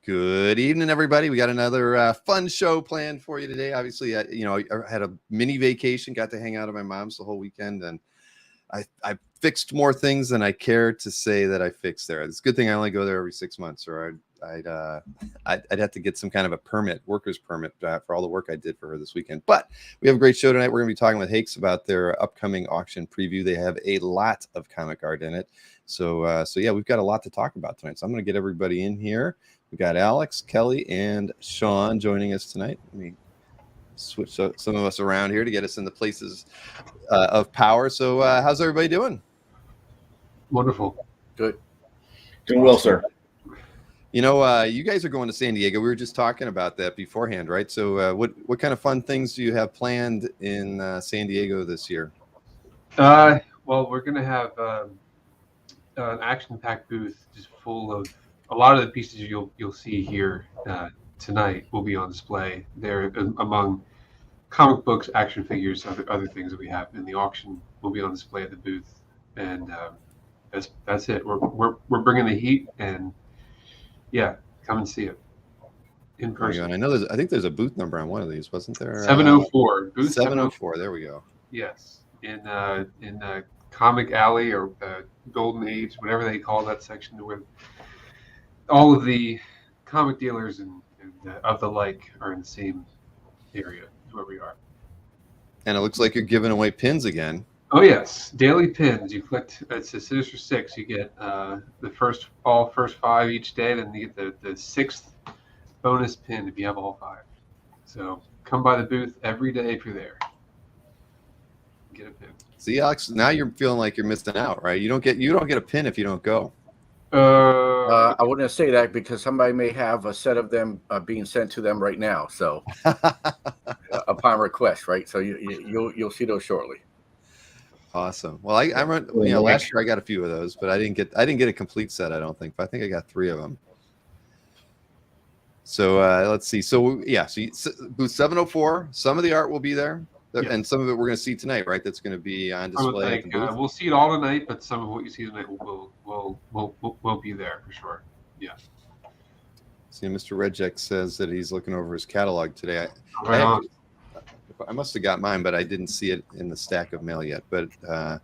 Good evening, everybody. We got another fun show planned for you today. Obviously, I had a mini vacation, got to hang out at my mom's the whole weekend, and I fixed more things than I care to say that I fixed there. It's a good thing I only go there every 6 months, or I'd have to get some kind of a permit, worker's permit, for all the work I did for her this weekend. But we have a great show tonight. We're going to be talking with Hakes about their upcoming auction preview. They have a lot of comic art in it. So yeah, we've got a lot to talk about tonight. So I'm going to get everybody in here. We got Alex, Kelly, and Sean joining us tonight. Let me switch some of us around here to get us in the places of power. So how's everybody doing? Wonderful. Good. Doing well, sir. You know, you guys are going to San Diego. We were just talking about that beforehand, right? So what kind of fun things do you have planned in San Diego this year? Well, we're going to have an action-packed booth just full of a lot of the pieces you'll see here tonight will be on display. They're among comic books, action figures, other things that we have in the auction will be on display at the booth, and that's it. We're bringing the heat, and yeah, come and see it in person. I think there's a booth number on one of these, wasn't there? 704. Booth 704. There we go. Yes, in Comic Alley or Golden Age, whatever they call that section, where all of the comic dealers and of the like are in the same area where we are. And it looks like you're giving away pins again. Oh yes, daily pins. You collect. It's a Sinister Six. You get the first 5 each day. Then you get the 6th bonus pin if you have all 5. So come by the booth every day if you're there. Get a pin. See, Alex, now you're feeling like you're missing out, right? You don't get a pin if you don't go. I wouldn't say that because somebody may have a set of them being sent to them right now. So upon request, right? So you'll see those shortly. Awesome. Well, I last year I got a few of those, but I didn't get a complete set. I don't think, but I think I got 3 of them. So let's see. So yeah, booth 704. Some of the art will be there. Yes. And some of it we're going to see tonight, right? That's going to be on display. We'll see it all tonight, but some of what you see tonight will be there for sure. Yeah. See, Mr. Rejek says that he's looking over his catalog today. I must have got mine, but I didn't see it in the stack of mail yet. But I'm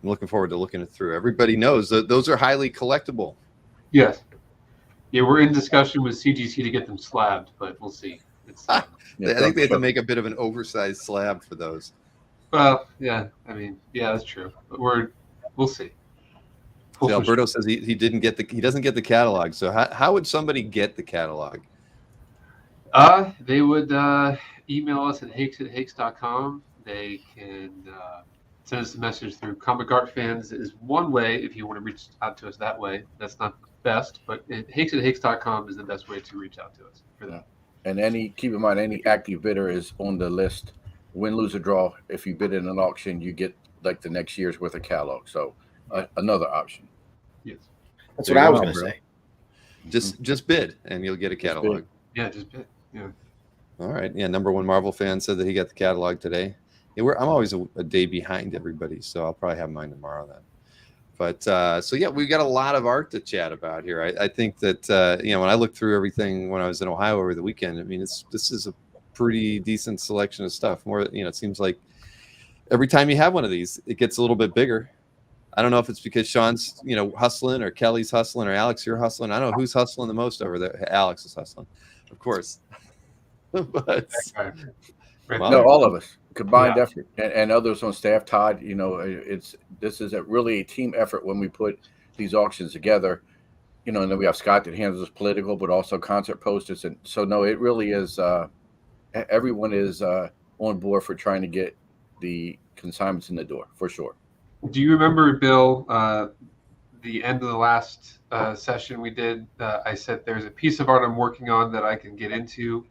looking forward to looking it through. Everybody knows that those are highly collectible. Yes. Yeah, we're in discussion with CGC to get them slabbed, but we'll see. I think they have to make a bit of an oversized slab for those. Well, yeah, I mean, yeah, that's true. But we'll see. See, Alberto says he doesn't get the catalog. So how would somebody get the catalog? They would email us at hakes@hakes.com. They can send us a message through Comic Art Fans is one way if you want to reach out to us that way. That's not the best, but hakes@hakes.com is the best way to reach out to us for that. And keep in mind, any active bidder is on the list. Win, lose, or draw. If you bid in an auction, you get like the next year's worth of catalog. So another option. Yes, that's what I was going to say. Just bid, and you'll get a catalog. Yeah, just bid. Yeah. All right. Yeah. Number one Marvel fan said that he got the catalog today. Yeah, I'm always a day behind everybody, so I'll probably have mine tomorrow then. But so yeah, we've got a lot of art to chat about here. I think that when I looked through everything when I was in Ohio over the weekend, I mean, this is a pretty decent selection of stuff. More, it seems like every time you have one of these, it gets a little bit bigger. I don't know if it's because Sean's hustling or Kelly's hustling or Alex, you're hustling. I don't know who's hustling the most over there. Alex is hustling, of course. But no, all of us. Combined effort, and others on staff. Todd, this is really a team effort when we put these auctions together. And then we have Scott that handles political, but also concert posters, and so no, it really is. Everyone is on board for trying to get the consignments in the door for sure. Do you remember, Bill? The end of the last session we did, I said there's a piece of art I'm working on that I can get into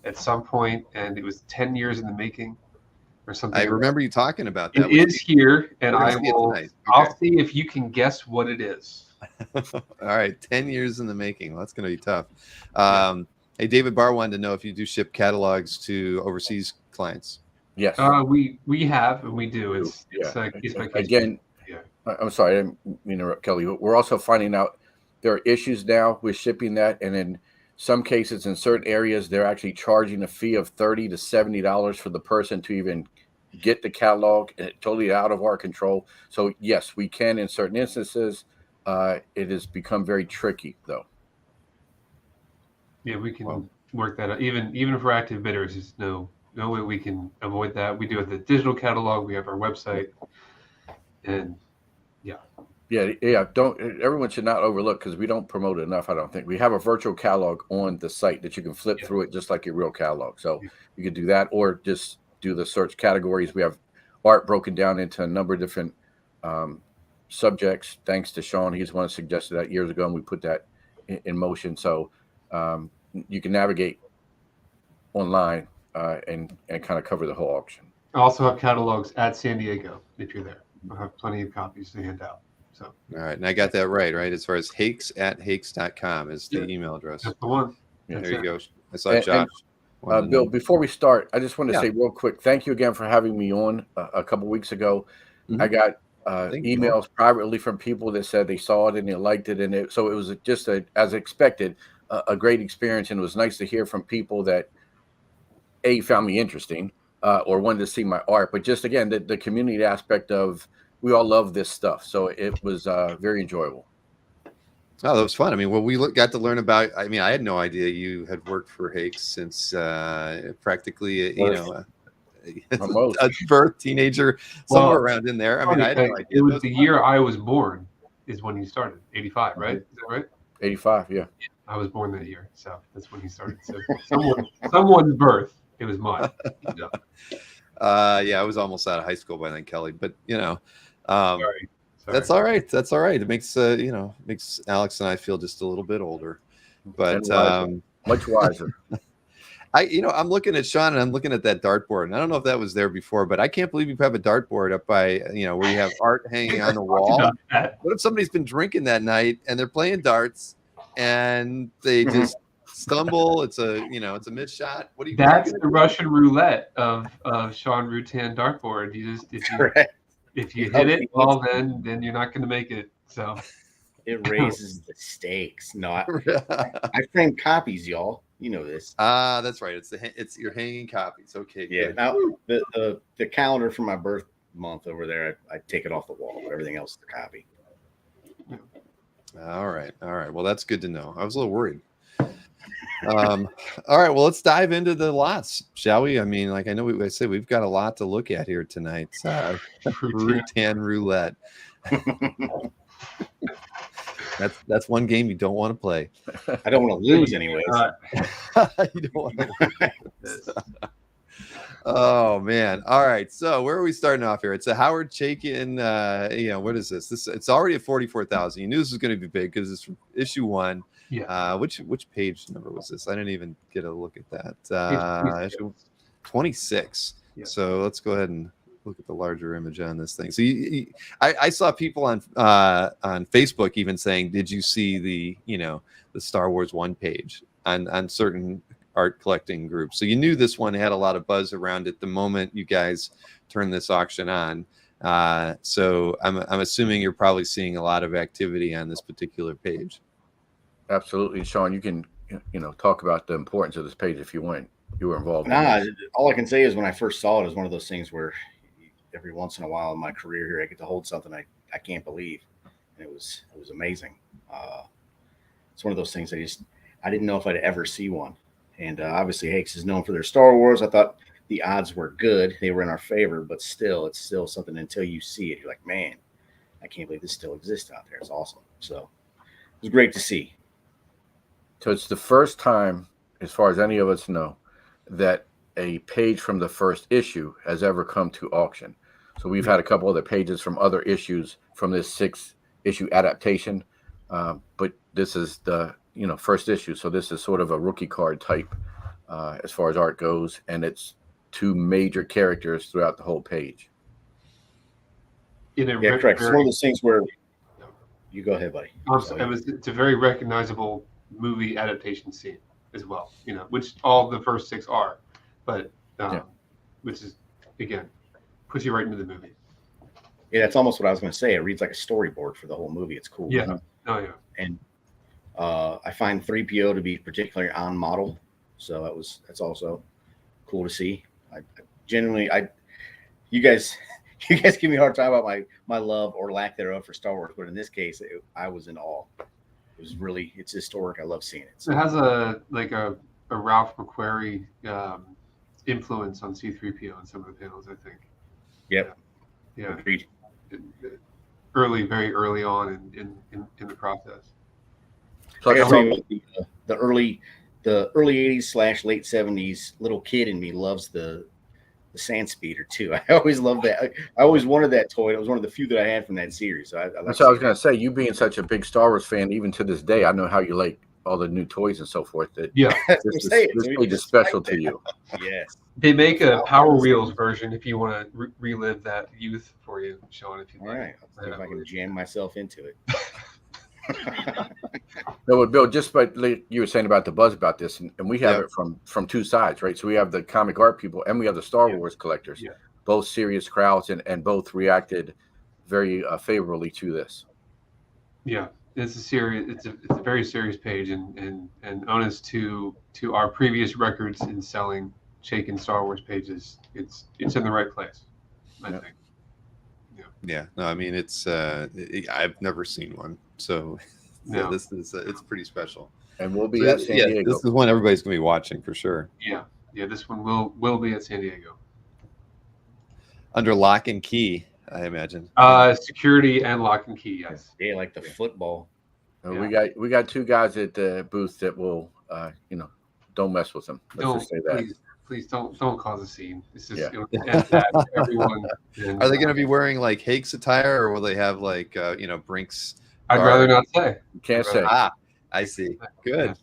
at some point, and it was 10 years in the making. Or something. I remember you talking about that. It is here, and I'll see if you can guess what it is. All right, 10 years in the making. Well, that's going to be tough. Hey, David Barr wanted to know if you do ship catalogs to overseas clients. Yes, we have, and we do. It's case by case. Again, I'm sorry, I didn't interrupt Kelly. We're also finding out there are issues now with shipping that, and then some cases in certain areas, they're actually charging a fee of $30 to $70 for the person to even get the catalog, totally out of our control. So yes, we can in certain instances. It has become very tricky though. Yeah, we can work that out. Even for active bidders, there's no way we can avoid that. We do have the digital catalog. We have our website, and yeah. Don't everyone should not overlook, because we don't promote it enough. I don't think we have a virtual catalog on the site that you can flip through it just like your real catalog. So you could do that, or just do the search categories. We have art broken down into a number of different subjects. Thanks to Sean, he's the one who suggested that years ago, and we put that in motion. So you can navigate online and kind of cover the whole auction. I also have catalogs at San Diego if you're there. I'll have plenty of copies to hand out. So all right, and I got that right as far as hakes@hakes.com is the email address. That's the one. There you go. I saw Josh. Bill, before we start, I just want to say real quick, thank you again for having me on a couple weeks ago. I got emails privately from people that said they saw it and they liked it, and so it was just as expected, a great experience, and it was nice to hear from people that found me interesting or wanted to see my art, but just again the community aspect of, we all love this stuff, so it was very enjoyable. Oh, that was fun. I mean, well, we got to learn about. I mean, I had no idea you had worked for Hake since practically, a birth, teenager, somewhere around in there. I mean, I had no idea. It was the year I was born, is when you started. 85, right? Is that right? 85, yeah. I was born that year, so that's when he started. So someone's birth. It was mine. I was almost out of high school by then, Kelly. But Sorry. That's all right. That's all right. It makes makes Alex and I feel just a little bit older, but much wiser. I'm looking at Sean and I'm looking at that dartboard, and I don't know if that was there before, but I can't believe you have a dartboard up by where you have art hanging on the wall. What if somebody's been drinking that night and they're playing darts and they just stumble? It's a it's a missed shot. What do you? That's the Russian roulette of Sean Rutan dartboard. If you hit it, well, then you're not going to make it. So it raises the stakes. No, I frame copies, y'all. You know this. That's right. It's your hanging copies. Okay. Yeah. Good. Now the calendar for my birth month over there, I take it off the wall. But everything else is the copy. All right. Well, that's good to know. I was a little worried. All right. Well, let's dive into the lots, shall we? I mean, like I know I said, we've got a lot to look at here tonight. Rutan roulette. That's one game you don't want to play. I don't want to lose anyways. You don't want to lose. Oh man. All right. So where are we starting off here? It's a Howard Chaykin. What is this? It's already at 44,000. You knew this was going to be big because it's from issue 1. Yeah. Which page number was this? I didn't even get a look at that. Issue 26. Yeah. So let's go ahead and look at the larger image on this thing. So I saw people on Facebook even saying, "Did you see the Star Wars 1 page on certain art collecting groups?" So you knew this one had a lot of buzz around it the moment you guys turned this auction on. So I'm assuming you're probably seeing a lot of activity on this particular page. Absolutely, Sean. You can talk about the importance of this page if you want. You were involved. All I can say is when I first saw it was one of those things where every once in a while in my career here I get to hold something I can't believe, and it was amazing. It's one of those things I didn't know if I'd ever see one, and obviously Hakes is known for their Star Wars. I thought the odds were good; they were in our favor, but still, it's still something until you see it. You're like, man, I can't believe this still exists out there. It's awesome. So it was great to see. So it's the first time, as far as any of us know, that a page from the first issue has ever come to auction. So we've had a couple other pages from other issues from this 6-issue adaptation, but this is the first issue. So this is sort of a rookie card type as far as art goes, and it's 2 major characters throughout the whole page. Correct. It's one of those things where you go ahead, buddy. It's a very recognizable movie adaptation scene as well, which all the first 6 are, but which is, again, puts you right into the movie. Yeah, that's almost what I was going to say. It reads like a storyboard for the whole movie. It's cool. Yeah. Oh yeah. And I find 3PO to be particularly on model, so that's also cool to see. I genuinely, you guys, you guys give me a hard time about my love or lack thereof for Star Wars, but in this case, I was in awe. It's historic. I love seeing it. So. It has a Ralph McQuarrie influence on C-3PO on some of the panels, I think. Yep. Yeah. Agreed. Very early on in the process. So I gotta tell you, the early 80s / late 70s little kid in me loves the Sand Speeder too. I always loved that. I always wanted that toy. It was one of the few that I had from that series. So that's what I was going to say. You being such a big Star Wars fan, even to this day, I know how you like all the new toys and so forth. That this page is special to you. Yes. They make a Power Wheels version if you want to relive that youth for you, Sean. If you all right, I'll see if I can jam myself into it. No, Bill, just like you were saying about the buzz about this, and we have it from two sides, right? So we have the comic art people and we have the Star Wars collectors, both serious crowds, and both reacted very favorably to this. Yeah, it's a serious. It's a very serious page, and honors to our previous records in selling shaken Star Wars pages. It's in the right place, I think. Yeah. No, I mean I've never seen one, so. Yeah, this is it's pretty special, and we'll be at San Diego. This is one everybody's gonna be watching for sure. Yeah, this one will be at San Diego under lock and key, I imagine. Security and lock and key, yes. Yeah, like the football. We got two guys at the booth that will, don't mess with them. Let's just say that. Please don't cause a scene. It's just everyone. Are they gonna be wearing like Hake's attire, or will they have like Brink's? I'd rather not say. You can't say. I see. Good.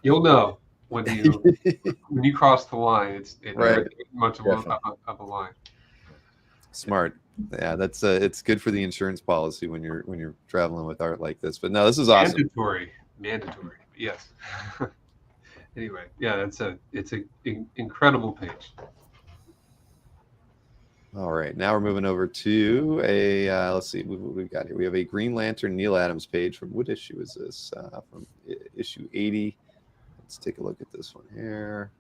You'll know when you cross the line. It's right. Much of a line. Smart. Yeah, that's it's good for the insurance policy when you're traveling with art like this. But no, this is awesome. Mandatory. Yes. Anyway, yeah, it's an incredible page. All right, now we're moving over to a let's see what we've got here. We have a Green Lantern Neil Adams page from what issue is this? From issue 80. Let's take a look at this one here.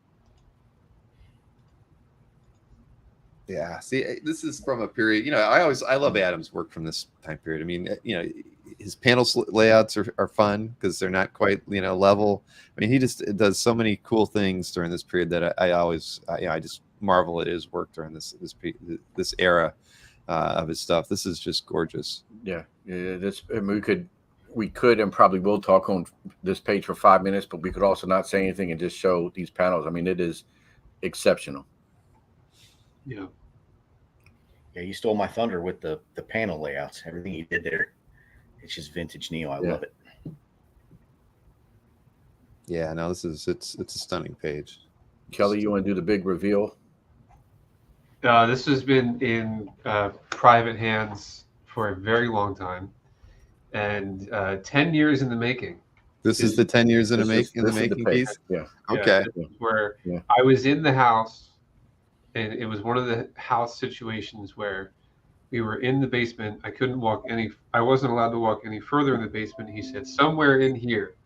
Yeah, see, this is from a period. I love Adams' work from this time period. I mean, his panel layouts are fun because they're not quite level. I mean, he just does so many cool things during this period that I just marvel at his work during this era of his stuff. This is just gorgeous. Yeah, we could and probably will talk on this page for 5 minutes, but we could also not say anything and just show these panels. I mean, it is exceptional. Yeah. Yeah, you stole my thunder with the panel layouts. Everything you did there, it's just vintage Neil. I love it. Yeah, no, it's a stunning page. Kelly, you want to do the big reveal? This has been in private hands for a very long time, and 10 years in the making. This is the 10 years in the making piece? Yeah. Okay. Where I was in the house, and it was one of the house situations where we were in the basement. I wasn't allowed to walk any further in the basement. He said, somewhere in here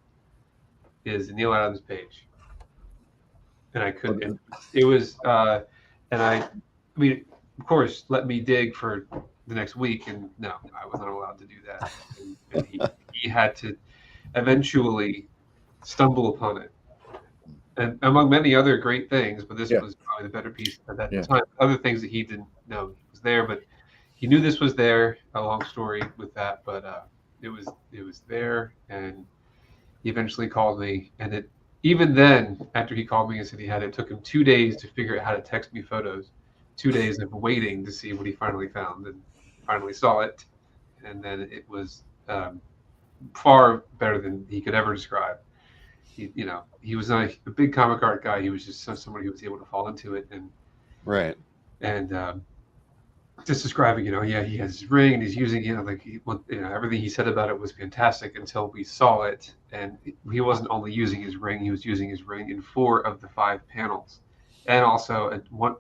is the Neil Adams page. And I couldn't. It was, and I mean, of course, let me dig for the next week, and no, I wasn't allowed to do that. And he had to eventually stumble upon it, and among many other great things. But this was probably the better piece at that time. Other things that he didn't know was there, but he knew this was there. A long story with that, but it was there, and he eventually called me, and even then, after he called me and said he had it, took him 2 days to figure out how to text me photos. 2 days of waiting to see what he finally found, and finally saw it. And then it was far better than he could ever describe. He was not a big comic art guy. He was just somebody who was able to fall into it. And just describing, he has his ring and he's using it. Everything he said about it was fantastic until we saw it. And he wasn't only using his ring; he was using his ring in 4 of the 5 panels, and also one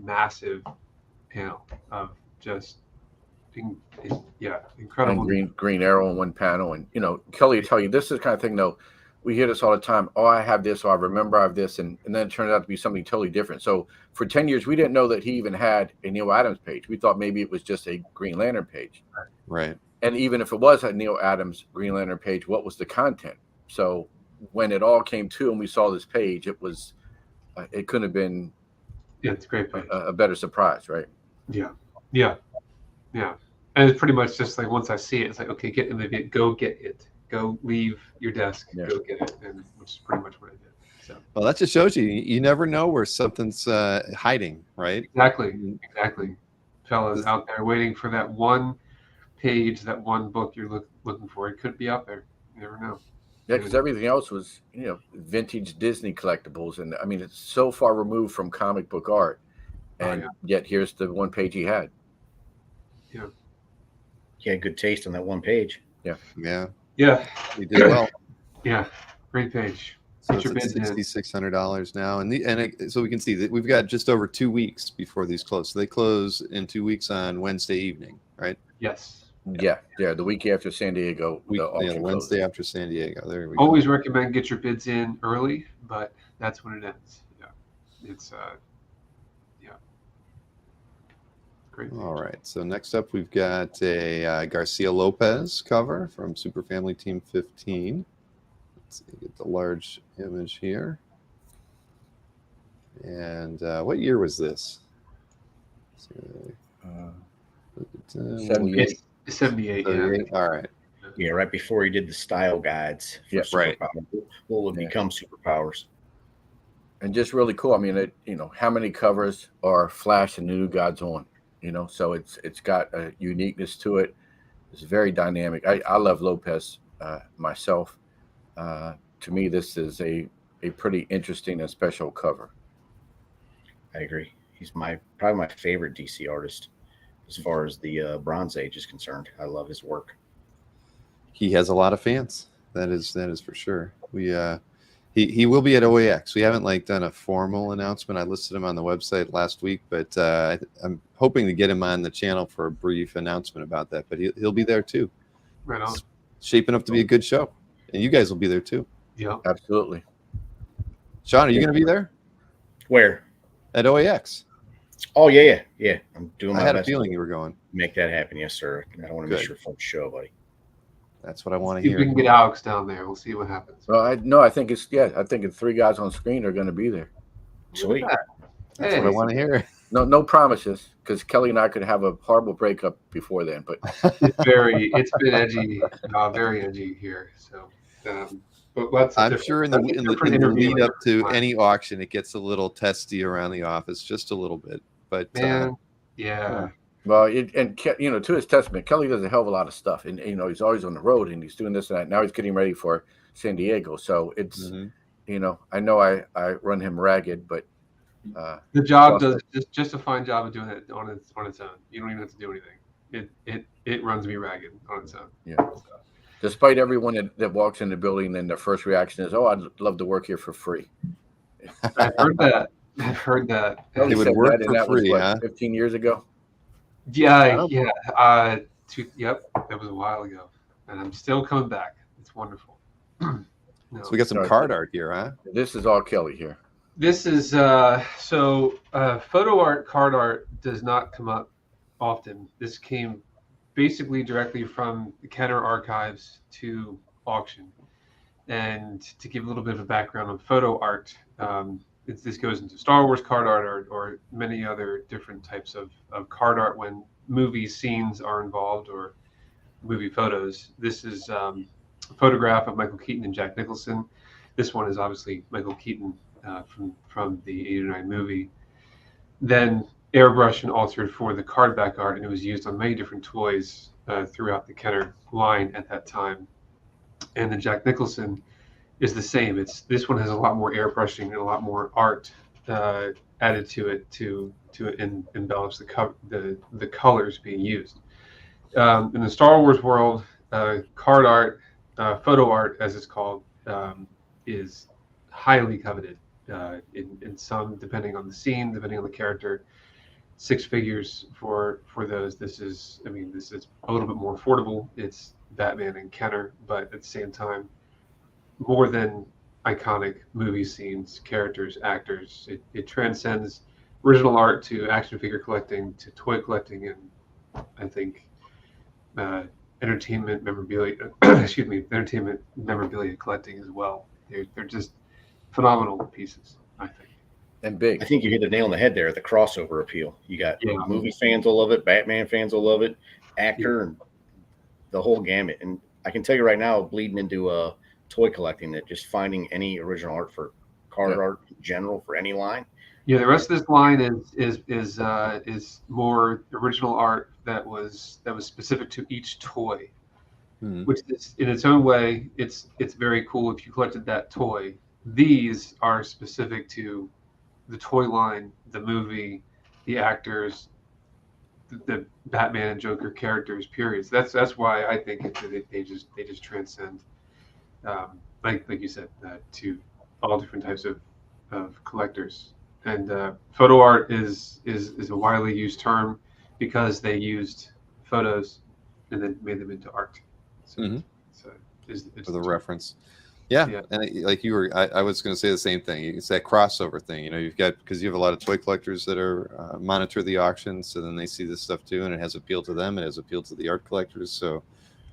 massive panel of just incredible. And Green Arrow in one panel, and Kelly will tell you this is the kind of thing though. We hear this all the time. Oh, I have this, or I remember I have this, and then it turned out to be something totally different. So for 10 years, we didn't know that he even had a Neil Adams page. We thought maybe it was just a Green Lantern page. Right. And even if it was a Neil Adams Green Lantern page, what was the content? So when it all came to and we saw this page, it was, it couldn't have been it's a great page. A better surprise, right? Yeah. And it's pretty much just like once I see it, it's like, okay, get in the go get it. Go leave your desk, go get it, and which is pretty much what I did. So. Well, that just shows you never know where something's hiding, right? Exactly. Fellas out there waiting for that one page, that one book you're looking for. It could be out there. You never know. Yeah, because everything else was, vintage Disney collectibles, and I mean, it's so far removed from comic book art, and yet here's the one page he had. Yeah. He had good taste on that one page. Yeah. He did well. Yeah, great page. So it's at $6,600 now, so we can see that we've got just over 2 weeks before these close. So they close in 2 weeks on Wednesday evening, right? Yes. Yeah. The week after San Diego. Wednesday after San Diego. There we go. Always recommend get your bids in early, but that's when it ends. Yeah, it's great. All right. So next up, we've got a Garcia Lopez cover from Super Family Team 15. Let's see, get the large image here. And what year was this? 78. 78. All right. Yeah, right before he did the style guides. Right. What would become superpowers. And just really cool. I mean, how many covers are Flash and the New Gods on? So it's got a uniqueness to it. It's very dynamic. I love Lopez myself. To me, this is a pretty interesting and special cover. I agree. He's probably my favorite DC artist as far as the Bronze Age is concerned. I love his work. He has a lot of fans. That is for sure. He will be at OAX. We haven't done a formal announcement. I listed him on the website last week, but I'm hoping to get him on the channel for a brief announcement about that. But he'll be there too. Right on. It's shaping up to be a good show, and you guys will be there too. Yeah, absolutely. Sean, are you going to be there? Where? At OAX. Oh yeah. I'm doing my best. I had a feeling you were going. Make that happen, yes, sir. I don't want to miss your first show, buddy. That's what I want to hear. If we can get Alex down there, we'll see what happens. Well, I think it's 3 guys on screen are going to be there. Sweet. That's what I want to hear. No promises, because Kelly and I could have a horrible breakup before then. But it's been edgy, very edgy here. So, but I'm sure in the lead up to any auction, it gets a little testy around the office, just a little bit. But yeah. Well, to his testament, Kelly does a hell of a lot of stuff, and he's always on the road, and he's doing this and that. Now he's getting ready for San Diego, so it's I know I run him ragged, but the job does just a fine job of doing it on its own. You don't even have to do anything. It runs me ragged on its own. Yeah. So. Despite everyone that walks in the building, and their first reaction is, "Oh, I'd love to work here for free." I've heard that. They would work for free, was, 15 years ago. Yeah. That was a while ago, and I'm still coming back. It's wonderful. So we got some card art here, huh? This is all Kelly here. This is photo art, card art does not come up often. This came basically directly from the Kenner archives to auction. And to give a little bit of a background on photo art, this goes into Star Wars card art or many other different types of card art when movie scenes are involved or movie photos. This is a photograph of Michael Keaton and Jack Nicholson. This one is obviously Michael Keaton from the 89 movie. Then airbrushed and altered for the card back art, and it was used on many different toys throughout the Kenner line at that time. And the Jack Nicholson is the same. This one has a lot more airbrushing and a lot more art added to it to embellish the colors being used. In the Star Wars world, card art, photo art as it's called, is highly coveted. In some, depending on the scene, depending on the character, six figures for those. This is a little bit more affordable. It's Batman and Kenner, but at the same time, more than iconic movie scenes, characters, actors. It transcends original art to action figure collecting, to toy collecting, and I think entertainment memorabilia. Entertainment memorabilia collecting as well. They're just phenomenal pieces, I think. And big. I think you hit the nail on the head there. The crossover appeal. You got movie fans will love it. Batman fans will love it. Actor and the whole gamut. And I can tell you right now, bleeding into toy collecting, that just finding any original art for card art in general for any line. Yeah, the rest of this line is more original art that was specific to each toy, which is in its own way it's very cool if you collected that toy. These are specific to the toy line, the movie, the actors, the Batman and Joker characters. Periods. That's why I think they just transcend, like you said, to all different types of collectors. And photo art is a widely used term because they used photos and then made them into art. So, it's for the reference. Yeah. And like you were, I was going to say the same thing. It's that crossover thing. You know, you've got, because you have a lot of toy collectors that are monitor the auctions, so then they see this stuff too, and it has appeal to them. It has appeal to the art collectors. So,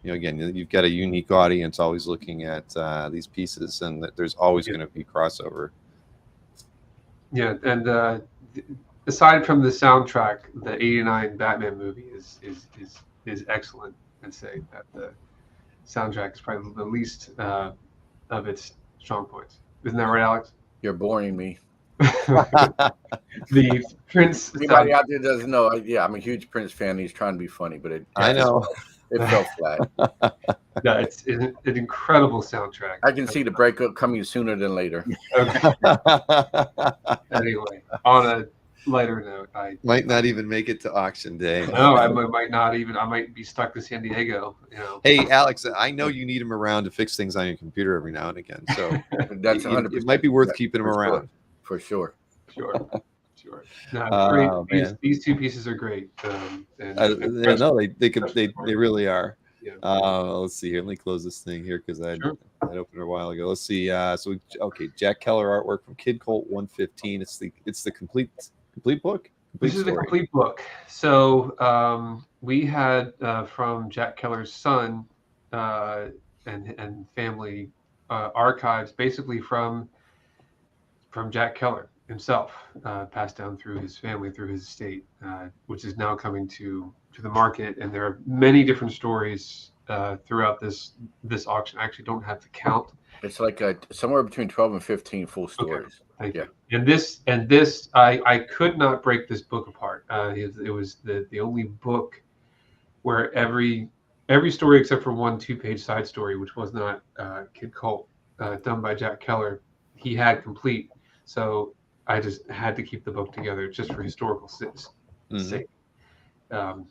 you know, again, you've got a unique audience always looking at these pieces, and that there's always going to be crossover. Yeah, and aside from the soundtrack, the '89 Batman movie is excellent. I'd say that the soundtrack is probably the least of its strong points. Isn't that right, Alex? You're boring me. The Prince. Anybody out there doesn't know? I'm a huge Prince fan. He's trying to be funny, but I know it fell flat. Yeah, it's an incredible soundtrack. I can see the breakup coming sooner than later. Okay. Anyway, on a lighter note, I might not even make it to auction day. No, I might not even. I might be stuck in San Diego. You know. Hey, Alex, I know you need him around to fix things on your computer every now and again. So that's 100%. It might be worth keeping him around. For sure. Sure. No, great. These two pieces are great. No, they really are. Yeah. Let's see here. Let me close this thing here because I opened it a while ago. Let's see. Jack Keller artwork from Kid Colt 115. It's the complete book. This is the complete book. So we had from Jack Keller's son and family archives, basically from Jack Keller himself, passed down through his family, through his estate, which is now coming to the market. And there are many different stories throughout this auction. I actually don't have the count. It's like somewhere between 12 and 15 full stories. Okay. Thank you. And this, I could not break this book apart. It was the only book where every story except for one 2-page side story, which was not Kid Colt, done by Jack Keller, he had complete. So I just had to keep the book together just for historical sake,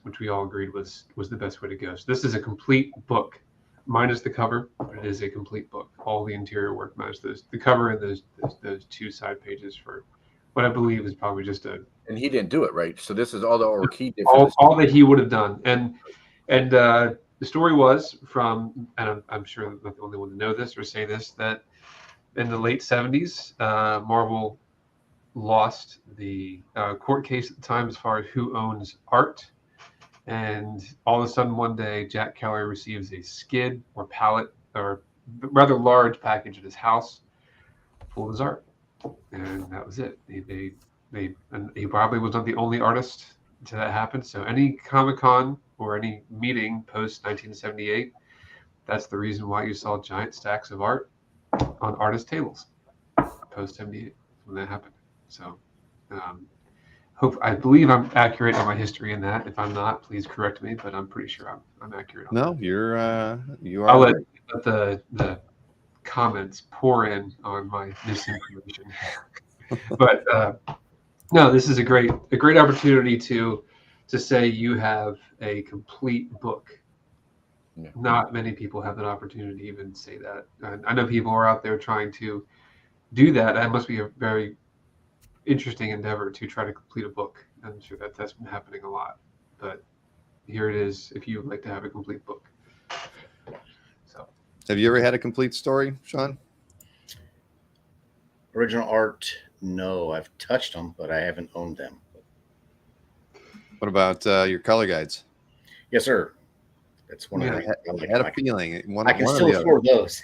which we all agreed was the best way to go. So this is a complete book, minus the cover, but it is a complete book. All the interior work minus the cover and those two side pages for what I believe is probably just a. And he didn't do it, right? So this is all the key differences. All that he would have done, and the story was from, and I'm sure I'm not the only one to know this or say this, that in the late 70s, Marvel lost the court case at the time as far as who owns art. And all of a sudden one day, Jack Keller receives a skid or pallet or rather large package at his house full of his art. And that was it. And he probably was not the only artist to that happen. So any Comic-Con or any meeting post 1978, that's the reason why you saw giant stacks of art on artist tables post 78 when that happened. So I believe I'm accurate on my history in that. If I'm not, please correct me, but I'm pretty sure I'm accurate on that. You are. I'll let the comments pour in on my misinformation. But no, this is a great opportunity to say you have a complete book. Yeah. Not many people have that opportunity to even say that. I know people are out there trying to do that. That must be a very interesting endeavor to try to complete a book. I'm sure that's been happening a lot. But here it is if you would like to have a complete book. So, have you ever had a complete story, Sean? Original art, no. I've touched them, but I haven't owned them. What about your color guides? Yes, sir. That's one of the I reasons had a feeling. I can still afford those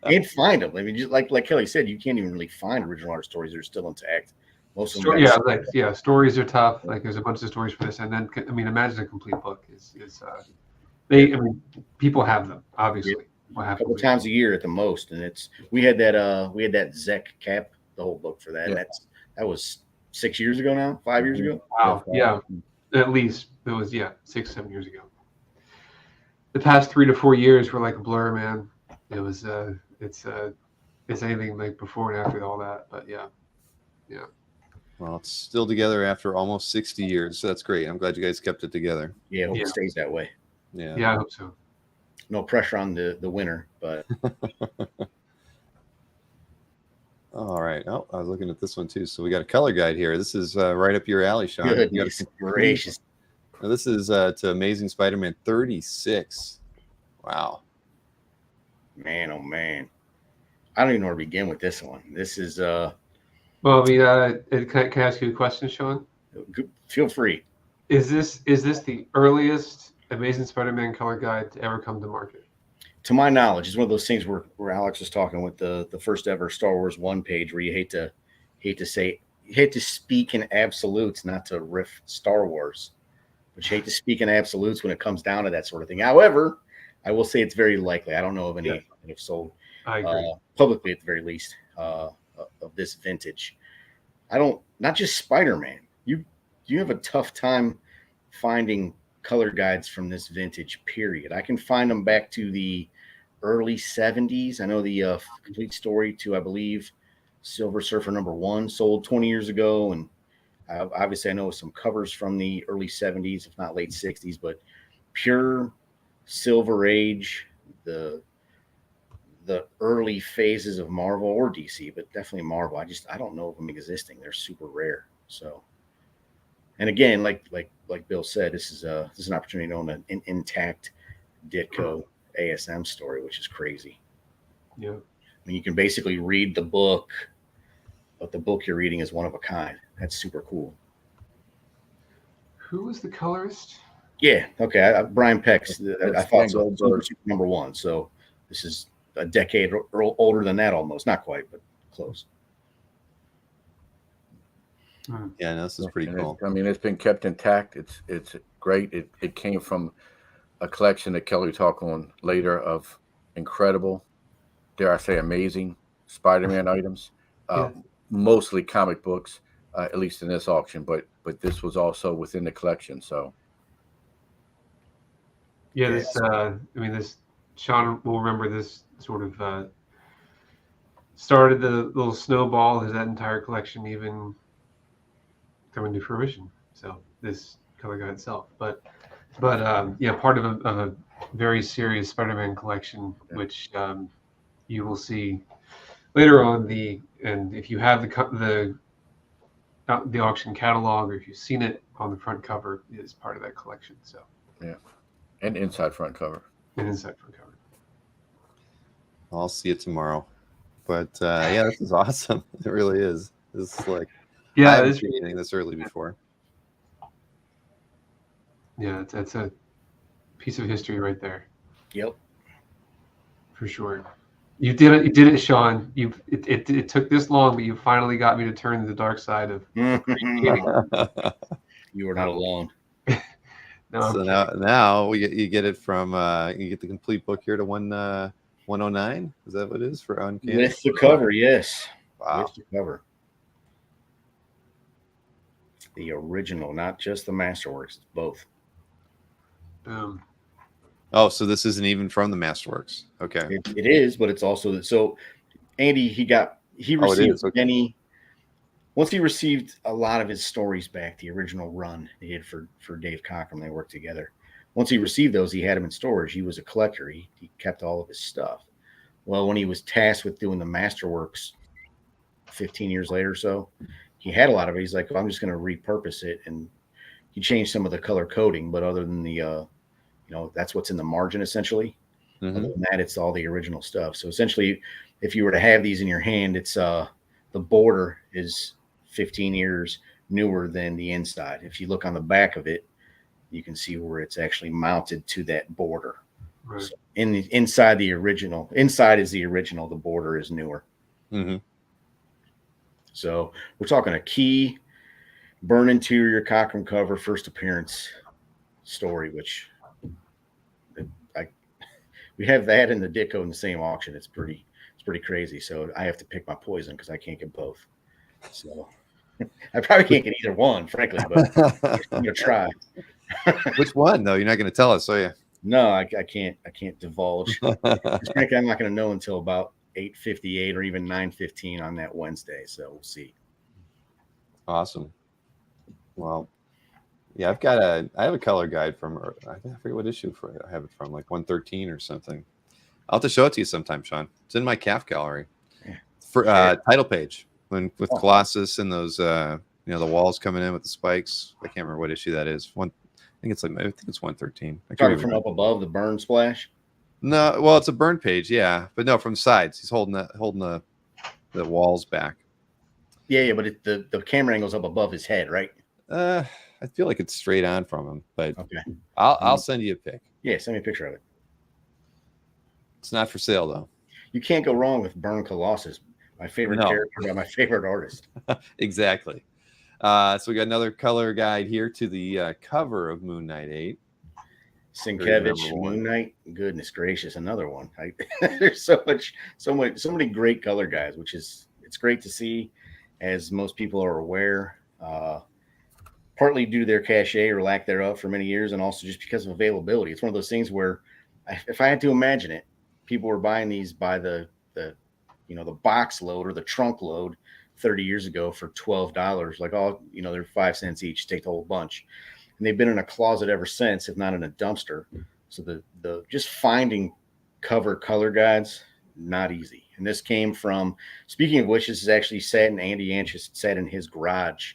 and find them. I mean, just like Kelly said, you can't even really find original art stories that are still intact. Most of them, stories are tough. Like there's a bunch of stories for this, and then I mean, imagine a complete book is people have them obviously. Yeah. A couple times a year at the most, and we had that Zek cap, the whole book for that. Yeah. And that was 6 years ago now, 5 years ago. Wow, yeah, at least it was 6-7 years ago. The past 3 to 4 years were like a blur, man. It was it's anything like before and after all that, but yeah. Well, it's still together after almost 60 years, so that's great. I'm glad you guys kept it together. Yeah, I hope it stays that way. Yeah, I hope so. No pressure on the winner, but all right. Oh, I was looking at this one too. So we got a color guide here. This is right up your alley, Sean. Goodness gracious. Now, this is to Amazing Spider-Man 36. Wow. Man, oh man. I don't even know where to begin with this one. This is well, I mean, can I ask you a question, Sean? Feel free. Is this the earliest Amazing Spider-Man color guide to ever come to market? To my knowledge, it's one of those things where Alex was talking with the first ever Star Wars 1 page where you hate to speak in absolutes, not to riff Star Wars, but you hate to speak in absolutes when it comes down to that sort of thing. However, I will say it's very likely. I don't know of any that have sold publicly at the very least of this vintage. Not just Spider-Man. You have a tough time finding color guides from this vintage period. I can find them back to the early 70s. I know the complete story to, I believe, Silver Surfer #1 sold 20 years ago. And obviously I know some covers from the early 70s, if not late 60s, but pure Silver Age, the early phases of Marvel or DC, but definitely Marvel. I don't know of them existing. They're super rare. So, and again, like Bill said, this is an opportunity to own an intact Ditko ASM story, which is crazy. Yeah. I mean, you can basically read the book, but the book you're reading is one of a kind. That's super cool. Who was the colorist? Yeah. Okay. Brian Peck's. I thought so. #1. So this is a decade older than that, almost. Not quite, but close. Yeah, no, this is pretty cool. I mean, it's been kept intact. It's great. It came from a collection that Kelly will talk on later of incredible, dare I say, amazing Spider-Man items. Mostly comic books, at least in this auction, but this was also within the collection. So, this Sean will remember this sort of started the little snowball. Is that entire collection even coming to fruition? So this color guide itself, but part of a very serious Spider-Man collection, which you will see later on. And if you have the auction catalog, or if you've seen it on the front cover, it is part of that collection. So and inside front cover. I'll see it tomorrow. But this is awesome. It really is. This is like I haven't seen anything this early before. Yeah, that's a piece of history right there. Yep, for sure. You did it. You did it, Sean. It took this long, but you finally got me to turn to the dark side of. You were not alone. No, so now you get it from you get the complete book here to 109. Is that what it is for Uncanny? With the cover, yes. Wow. With the cover. The original, not just the Masterworks, both. Oh, so this isn't even from the Masterworks. Okay. It is, but it's also so Andy, he received many. Once he received a lot of his stories back, the original run he did for Dave Cockrum, they worked together. Once he received those, he had them in storage. He was a collector. He kept all of his stuff. Well, when he was tasked with doing the Masterworks 15 years later or so, he had a lot of it. He's like, well, I'm just going to repurpose it, and he changed some of the color coding, but other than the that's what's in the margin essentially. Mm-hmm. Other than that, it's all the original stuff. So essentially, if you were to have these in your hand, it's the border is 15 years newer than the inside. If you look on the back of it, you can see where it's actually mounted to that border. Right. So inside the original, inside is the original. The border is newer. Mm-hmm. So we're talking a key burn interior Cockrum cover first appearance story, which we have that and the Ditko in the same auction. It's pretty crazy. So I have to pick my poison because I can't get both. So I probably can't get either one, frankly, but I'm gonna try. Which one though? You're not going to tell us, are you? No, I can't divulge. Frankly, I'm not going to know until about 8:58 or even 9:15 on that Wednesday. So we'll see. Awesome. Well, yeah, I have a color guide from, I forget what issue I have it from, like 113 or something. I'll have to show it to you sometime, Sean. It's in my calf gallery. Yeah. For title page with Colossus and those the walls coming in with the spikes. I can't remember what issue that is. I think it's 113. Talking from up above, the burn splash. No, well, it's a burn page, yeah, but no, from the sides. He's holding the walls back. Yeah, but the camera angle's up above his head, right? I feel like it's straight on from him, but okay. I'll send you a pic. Yeah, send me a picture of it. It's not for sale though. You can't go wrong with Burn Colossus, my favorite character by my favorite artist. Exactly. So we got another color guide here to the cover of Moon Knight 8. Sienkiewicz, Moon Knight. Goodness gracious, another one. There's so many great color guides, which is it's great to see, as most people are aware. Partly due to their cachet or lack thereof for many years, and also just because of availability. It's one of those things where, if I had to imagine it, people were buying these by the box load or the trunk load 30 years ago for $12. Like, they're 5 cents each. Take the whole bunch, and they've been in a closet ever since, if not in a dumpster. So the just finding cover color guides, not easy. And this came from, speaking of which, this is actually sat in Andy Anchus sat in his garage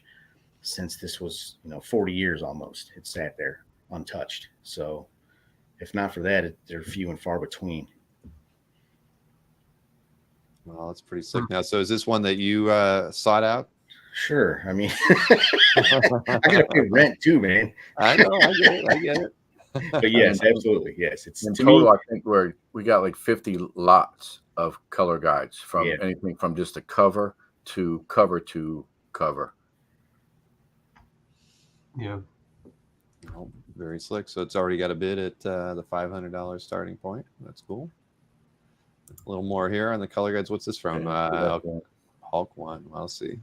since this was 40 years almost. It sat there untouched. So if not for that, they're few and far between. Well, that's pretty sick. Now, so is this one that you sought out? Sure. I mean, I gotta pay rent too, man. I know. I get it. But yes, absolutely. Yes. It's in to total, me, I think we got like 50 lots of color guides from anything from just a cover to cover. Yeah. Oh, very slick. So it's already got a bid at the $500 starting point. That's cool. A little more here on the color guides. What's this from? Hulk 1. I'll see.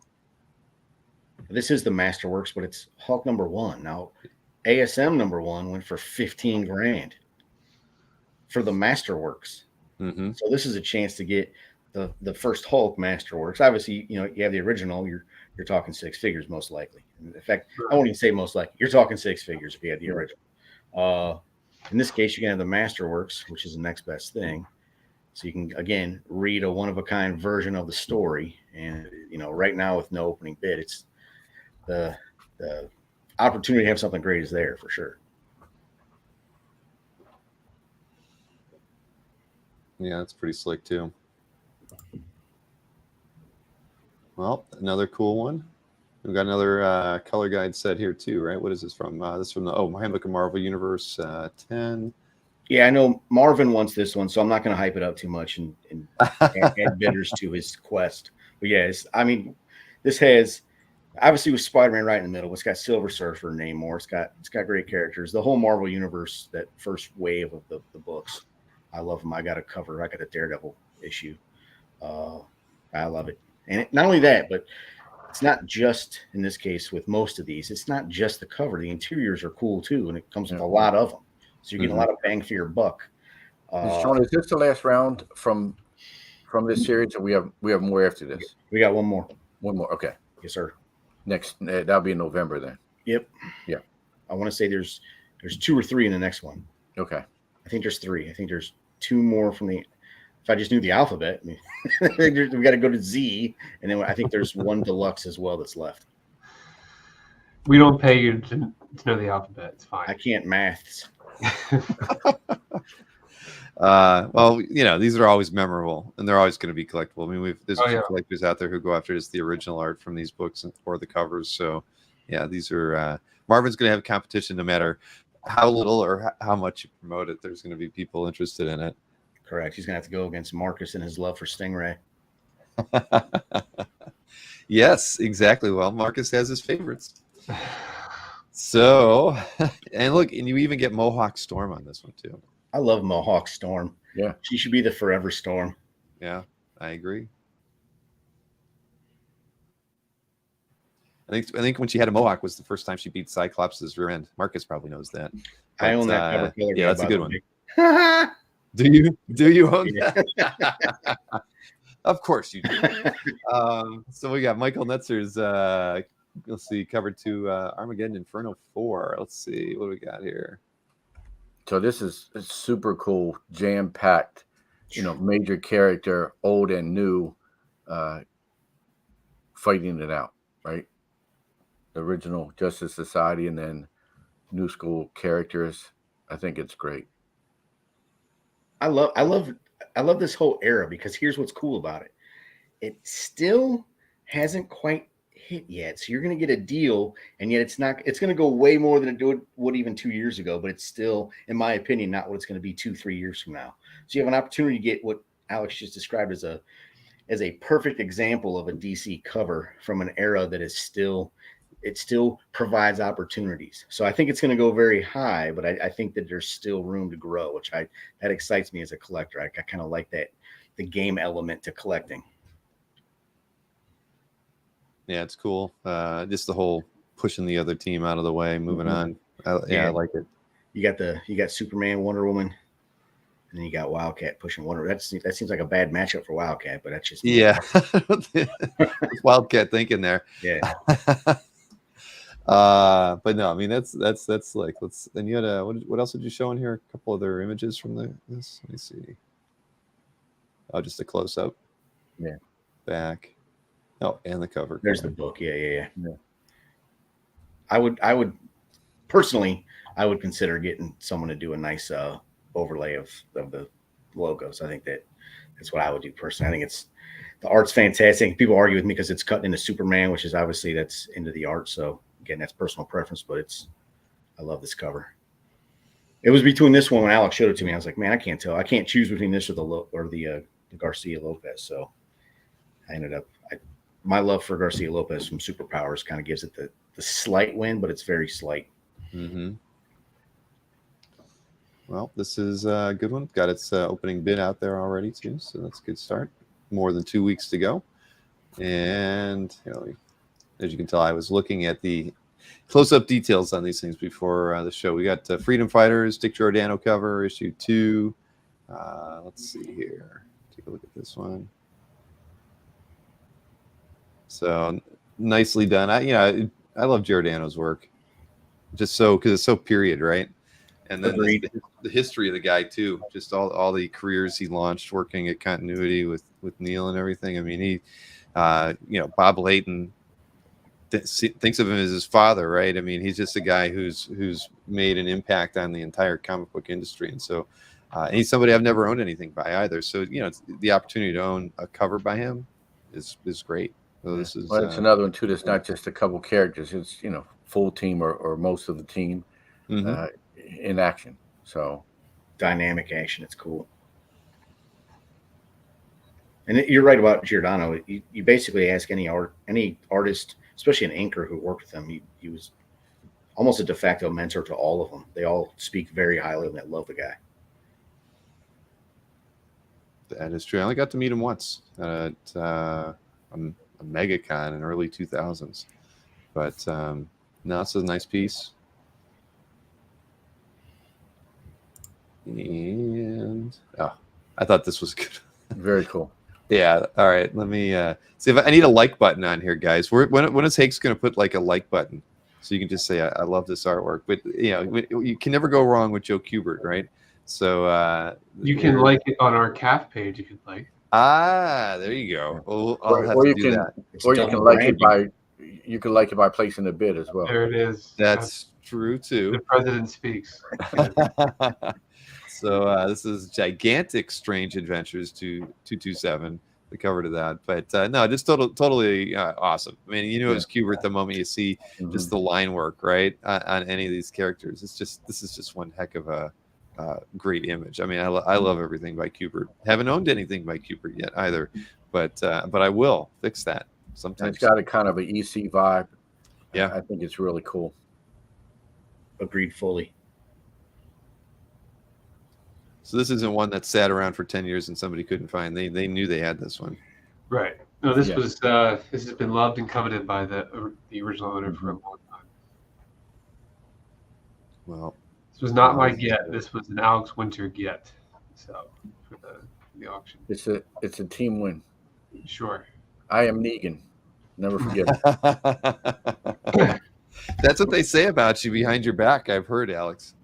This is the Masterworks, but it's Hulk #1. Now, ASM #1 went for $15,000 for the Masterworks. Mm-hmm. So this is a chance to get the first Hulk Masterworks. Obviously, you have the original. You're talking 6 figures most likely. In fact, I won't even say most likely. You're talking 6 figures if you had the original. In this case, you can have the Masterworks, which is the next best thing. So you can, again, read a one-of-a-kind version of the story. And, right now with no opening bid, it's the opportunity to have something great is there for sure. Yeah, that's pretty slick too. Well, another cool one. We've got another color guide set here too, right? What is this from? This is from the Handbook of Marvel Universe 10. Yeah, I know Marvin wants this one, so I'm not going to hype it up too much and add bidders to his quest. But yeah, this has obviously with Spider-Man right in the middle. It's got Silver Surfer, Namor. It's got great characters. The whole Marvel Universe, that first wave of the books, I love them. I got a cover. I got a Daredevil issue. I love it. And not only that, but it's not just in this case with most of these. It's not just the cover. The interiors are cool too, and it comes with a lot of them. So you're getting a lot of bang for your buck. Sean, is this the last round from this series, or we have more after this? We got one more. One more. Okay. Yes, sir. Next, that'll be in November then. Yep. Yeah. I want to say there's 2 or 3 in the next one. Okay. I think there's 3. I think there's 2 more from the if I just knew the alphabet, I mean, we got to go to Z, and then I think there's one deluxe as well that's left. We don't pay you to know the alphabet. It's fine. I can't maths. Well, these are always memorable, and they're always going to be collectible. I mean, there's a few collectors out there who go after just the original art from these books or the covers. So, yeah, these are Marvin's going to have a competition no matter how little or how much you promote it. There's going to be people interested in it. Correct. He's going to have to go against Marcus and his love for Stingray. Yes, exactly. Well, Marcus has his favorites. So, and look, and you even get Mohawk Storm on this one too. I love Mohawk Storm. Yeah. She should be the forever Storm. Yeah, I agree. I think when she had a mohawk was the first time she beat Cyclops' rear end. Marcus probably knows that. But, I own that cover color. Yeah, that's a good one. Do you own that? Of course you do. So we got Michael Netzer's let's see, cover 2 Armageddon Inferno 4. Let's see what do we got here. So this is super cool, jam-packed, major character, old and new, fighting it out, right? The original Justice Society and then new school characters. I think it's great. I love this whole era because here's what's cool about it. It still hasn't quite hit yet. So you're going to get a deal, and yet it's going to go way more than it would even 2 years ago, but it's still, in my opinion, not what it's going to be 2-3 years from now. So you have an opportunity to get what Alex just described as a perfect example of a DC cover from an era that is still provides opportunities. So I think it's going to go very high, but I think that there's still room to grow, which that excites me as a collector. I kind of like the game element to collecting. Yeah, it's cool. Just the whole pushing the other team out of the way, moving on. I like it. You got Superman, Wonder Woman, and then you got Wildcat pushing Wonder. That seems like a bad matchup for Wildcat, but that's just me. Yeah. Wildcat thinking there. Yeah. But no, I mean that's like then you had what else did you show in here? A couple other images from this. Let me see. Oh, just a close up. Yeah. Back. Oh, and the cover. There's the book. Yeah. I would personally, I would consider getting someone to do a nice overlay of the logos. I think that's what I would do personally. I think the art's fantastic. People argue with me because it's cut into Superman, which is obviously that's into the art. So again, that's personal preference, but I love this cover. It was between this one when Alex showed it to me. I was like, man, I can't tell. I can't choose between this or the Garcia Lopez. So I ended up my love for Garcia Lopez from Superpowers kind of gives it the slight win, but it's very slight. Mm-hmm. Well, this is a good one. Got its opening bid out there already too, so that's a good start. More than 2 weeks to go, and as you can tell, I was looking at the close-up details on these things before the show. We got Freedom Fighters, Dick Giordano cover, issue 2. Let's see here. Take a look at this one. So nicely done. I love Giordano's work, just because it's so period, right? And then the history of the guy too, just all the careers he launched, working at Continuity with Neil and everything. I mean, he, Bob Layton thinks of him as his father, right? I mean, he's just a guy who's made an impact on the entire comic book industry, and so and he's somebody I've never owned anything by either. So it's the opportunity to own a cover by him is great. So this is it's another one too. That's not just a couple characters. It's full team or most of the team in action. So dynamic action. It's cool. And you're right about Giordano. You basically ask any artist, especially an inker who worked with him. He was almost a de facto mentor to all of them. They all speak very highly of him. They love the guy. That is true. I only got to meet him once at a MegaCon in early 2000s, but no, it's a nice piece. And I thought this was good. Very cool. Yeah. All right. Let me see if I need a like button on here, guys. When is Hake's going to put like a like button so you can just say I love this artwork? But you can never go wrong with Joe Kubert, right? So you can like it on our CAF page if you'd like. There you go. Well, I'll have to do that. Or you can like it by placing a bid as well. There it is. That's true too. The president speaks. So this is Gigantic Strange Adventures 227, the cover to that. But no, just totally awesome. I mean, it was Kubert the moment you see just the line work, right, on any of these characters. This is just one heck of a great image. I mean, I love everything by Kubert. Haven't owned anything by Kubert yet either, but I will fix that sometime. It's got a kind of an EC vibe. Yeah, I think it's really cool. Agreed fully. So this isn't one that sat around for 10 years and somebody couldn't find. They knew they had this one. Right. No, this was this has been loved and coveted by the original owner for a long time. Well, this was not my get. This was an Alex Winter get. So for the auction. It's a team win. Sure. I am Negan. Never forget it. That's what they say about you behind your back. I've heard, Alex.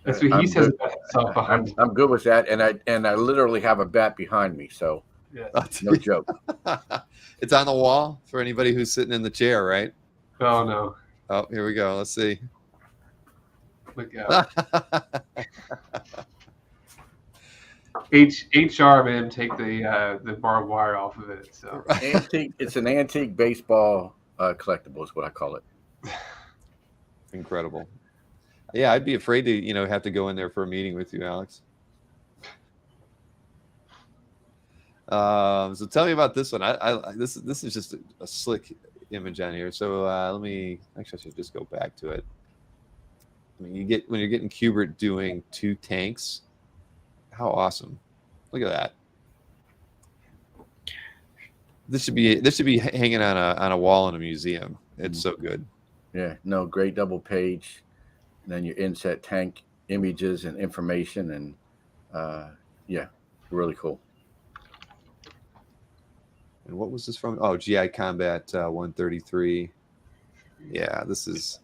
That's what he says about himself behind. I'm good with that, and I literally have a bat behind me, so no joke. It's on the wall for anybody who's sitting in the chair, right? Oh no. Oh, here we go. Let's see. Look out. HR man, take the barbed wire off of it. So antique. It's an antique baseball collectible, is what I call it. Incredible. Yeah, I'd be afraid to have to go in there for a meeting with you, Alex. So tell me about this one. This is just a slick image on here. So let me actually I should just go back to it. I mean, when you're getting Kubert doing 2 tanks, how awesome! Look at that. This should be hanging on a wall in a museum. It's so good. Yeah, no, great double page. And then your inset tank images and information, and really cool. And what was this from? Oh, GI Combat 133. Yeah, this is.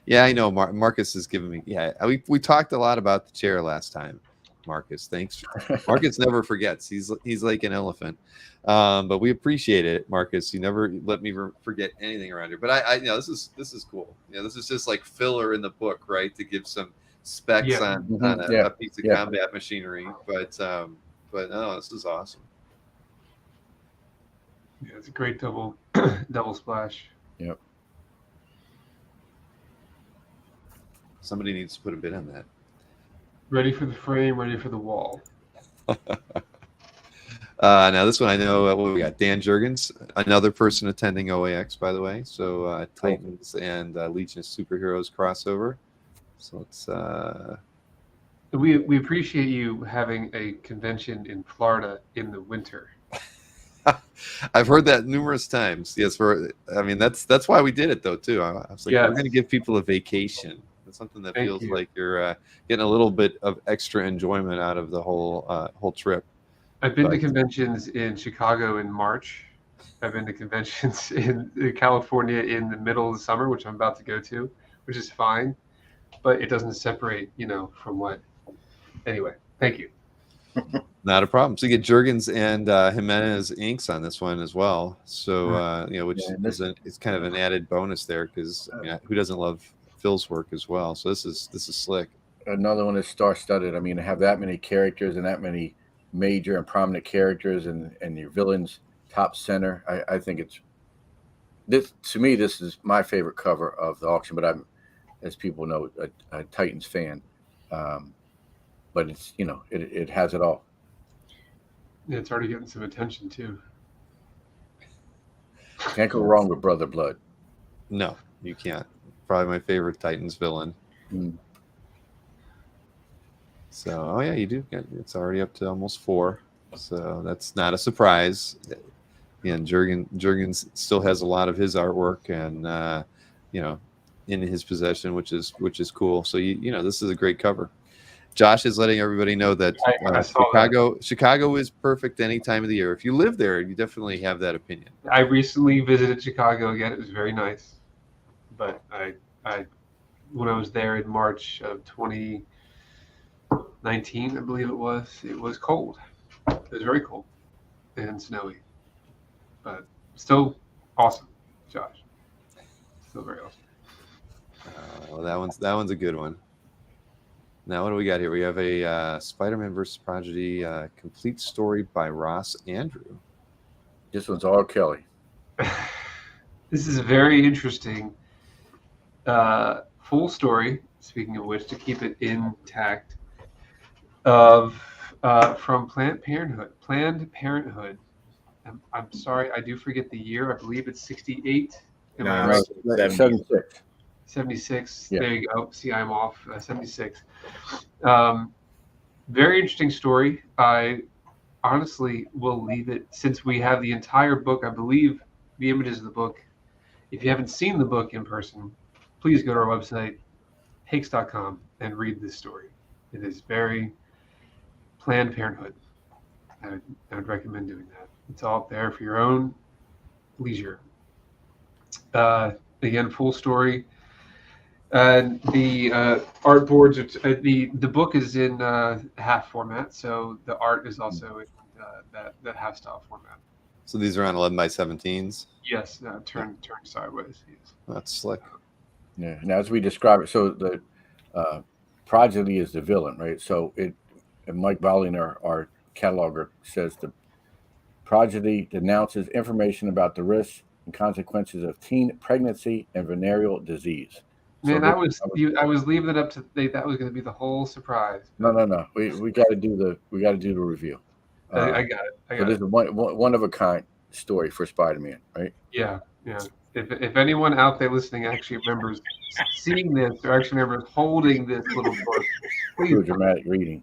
Yeah, I know. Marcus is giving me. Yeah, we talked a lot about the chair last time. Marcus, thanks. Marcus never forgets. He's like an elephant. But we appreciate it, Marcus. You never let me forget anything around here. But I this is cool. This is just like filler in the book, right? To give some specs on a piece of combat machinery. But no, this is awesome. Yeah, it's a great double splash. Yep. Somebody needs to put a bid on that. Ready for the frame, ready for the wall. Now this one I know. We got Dan Jurgens, another person attending OAX, by the way. So Titans and Legion of Superheroes crossover. So it's. We appreciate you having a convention in Florida in the winter. I've heard that numerous times. Yes, that's why we did it though too. I was like, we're going to give people a vacation. It's something that feels like you're getting a little bit of extra enjoyment out of the whole trip. I've been to conventions in Chicago in March. I've been to conventions in California in the middle of the summer, which I'm about to go to, which is fine, but it doesn't separate, from what. Anyway, thank you. Not a problem. So you get Jurgens and Jimenez inks on this one as well. So which is kind of an added bonus there because who doesn't love Phil's work as well? So this is slick. Another one is star-studded. I mean, to have that many characters and that many major and prominent characters and your villains top center, I think this is my favorite cover of the auction. But I'm, as people know, a Titans fan. But it's it has it all. Yeah, it's already getting some attention too. Can't go wrong with Brother Blood. No, you can't. Probably my favorite Titans villain. So, you do. It's already up to almost 4. So that's not a surprise. And Jurgens still has a lot of his artwork, and in his possession, which is cool. So this is a great cover. Josh is letting everybody know that Chicago is perfect any time of the year. If you live there, you definitely have that opinion. I recently visited Chicago again. It was very nice, but I when I was there in March of 2019, I believe it was cold. It was very cold and snowy, but still awesome, Josh. Still very awesome. Well, that one's a good one. Now, what do we got here? We have a Spider-Man versus Prodigy complete story by Ross Andrew. This one's all Kelly. This is a very interesting full story, speaking of which, to keep it intact, of from Planned Parenthood. I'm sorry, I do forget the year. I believe it's 68. Am I right? 76. 76. Yeah. There you go. See, I'm off. 76. Very interesting story. I honestly will leave it, since we have the entire book. I believe the images of the book. If you haven't seen the book in person, please go to our website, hakes.com, and read this story. It is very Planned Parenthood. I would recommend doing that. It's all there for your own leisure. Again, full story. The art boards are the book is in half format, so the art is also in that half style format. So these are on 11 by 17s. Yes, turn sideways. Yes. That's slick. Yeah, and as we describe it, so the Prodigy is the villain, right? So and Mike Bowling, our cataloger, says the Prodigy denounces information about the risks and consequences of teen pregnancy and venereal disease. Man, I was leaving it up to that was going to be the whole surprise. No. We got to do the review. I got it. So this is one of a kind story for Spider-Man, right? Yeah. If anyone out there listening actually remembers seeing this, or actually remembers holding this little book, please. Do a dramatic reading.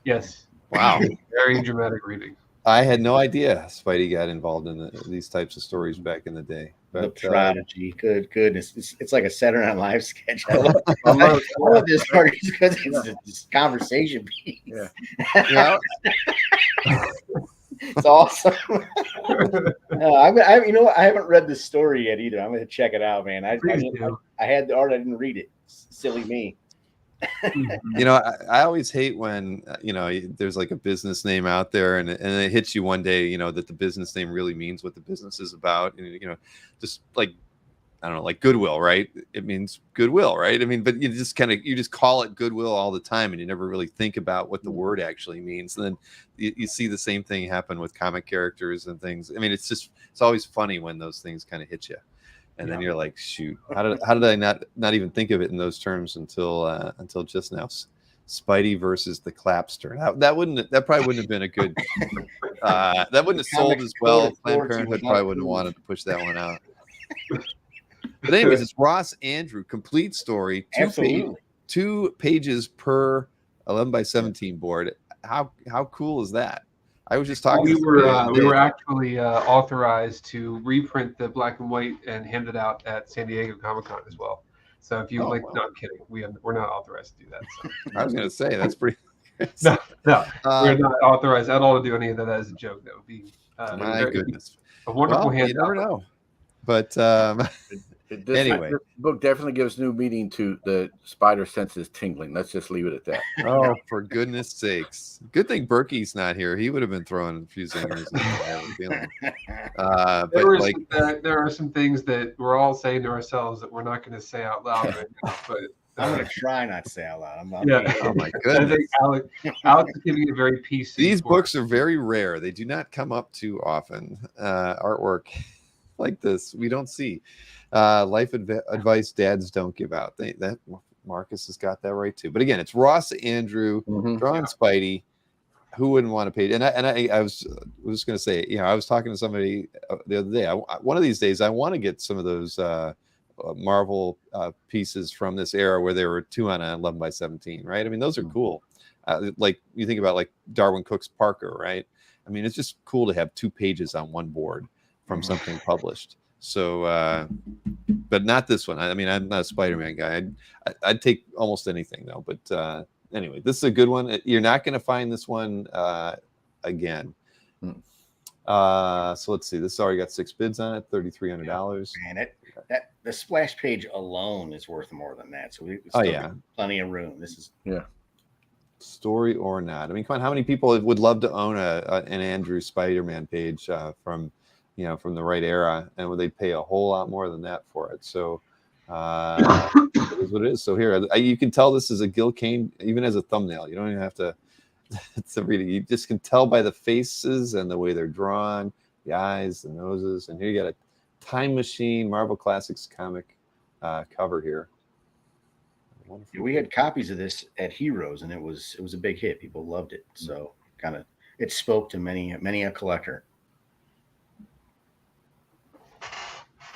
Yes. Wow. Very dramatic reading. I had no idea Spidey got involved in these types of stories back in the day. But, the Prodigy, good goodness, it's like a Saturday Night Live sketch. I love this part because it's this conversation piece. Yeah. It's awesome. I haven't read this story yet either. I'm going to check it out, man. I had the art, I didn't read it. Silly me. I always hate when there's like a business name out there and it hits you one day that the business name really means what the business is about, and just like, I don't know, like Goodwill, right? It means goodwill, right? I mean, but you just call it Goodwill all the time, and you never really think about what the word actually means. And then you see the same thing happen with comic characters and things. I mean, it's always funny when those things kind of hit you. And then you're like, shoot, how did I not even think of it in those terms until just now? Spidey versus the Clapster. That probably wouldn't have been a good. That wouldn't have sold as well. Planned Parenthood probably wouldn't have wanted to push that one out. But anyways, it's Ross Andrew, complete story, two pages per 11 by 17 board. How cool is that? I was just talking. We were actually authorized to reprint the black and white and hand it out at San Diego Comic-Con as well. So if you no, I'm kidding. We're not authorized to do that. So. I was going to say that's pretty. No, we're not authorized at all to do any of that as a joke. That would be my goodness, a wonderful handout. You never know. But anyway, this book definitely gives new meaning to the spider senses tingling. Let's just leave it at that. Oh, for goodness sakes. Good thing Berkey's not here. He would have been throwing a few zingers. There are some things that we're all saying to ourselves that we're not going to say out loud right now, but I'm going to try not to say out loud. Oh my goodness. I think Alex is giving it very PC. These books are very rare. They do not come up too often. Artwork like this we don't see. Life advice dads don't give out. That Marcus has got that right too. But again, it's Ross Andrew drawing Spidey. Who wouldn't want to pay? And I was just going to say, I was talking to somebody the other day. One of these days, I want to get some of those Marvel pieces from this era where there were 2 on 11 by 17, right? I mean, those are cool. Like you think about like Darwin Cook's Parker, right? I mean, it's just cool to have 2 pages on one board from something published. So, but not this one. I mean, I'm not a Spider-Man guy. I'd take almost anything though. But anyway, this is a good one. You're not going to find this one again. So let's see. This already got 6 bids on it, $3,300. Man, that the splash page alone is worth more than that. So we Oh, still yeah. got plenty of room. This is Story or not. I mean, come on, how many people would love to own an Andrew Spider-Man page from the right era, and would they pay a whole lot more than that for it? So it is what it is. So here, you can tell this is a Gil Kane, even as a thumbnail. You don't even have to read it. You just can tell by the faces and the way they're drawn, the eyes, the noses. And here you got a Time Machine Marvel Classics comic cover here. Yeah, we had copies of this at Heroes, and it was a big hit. People loved it, so it spoke to many a collector.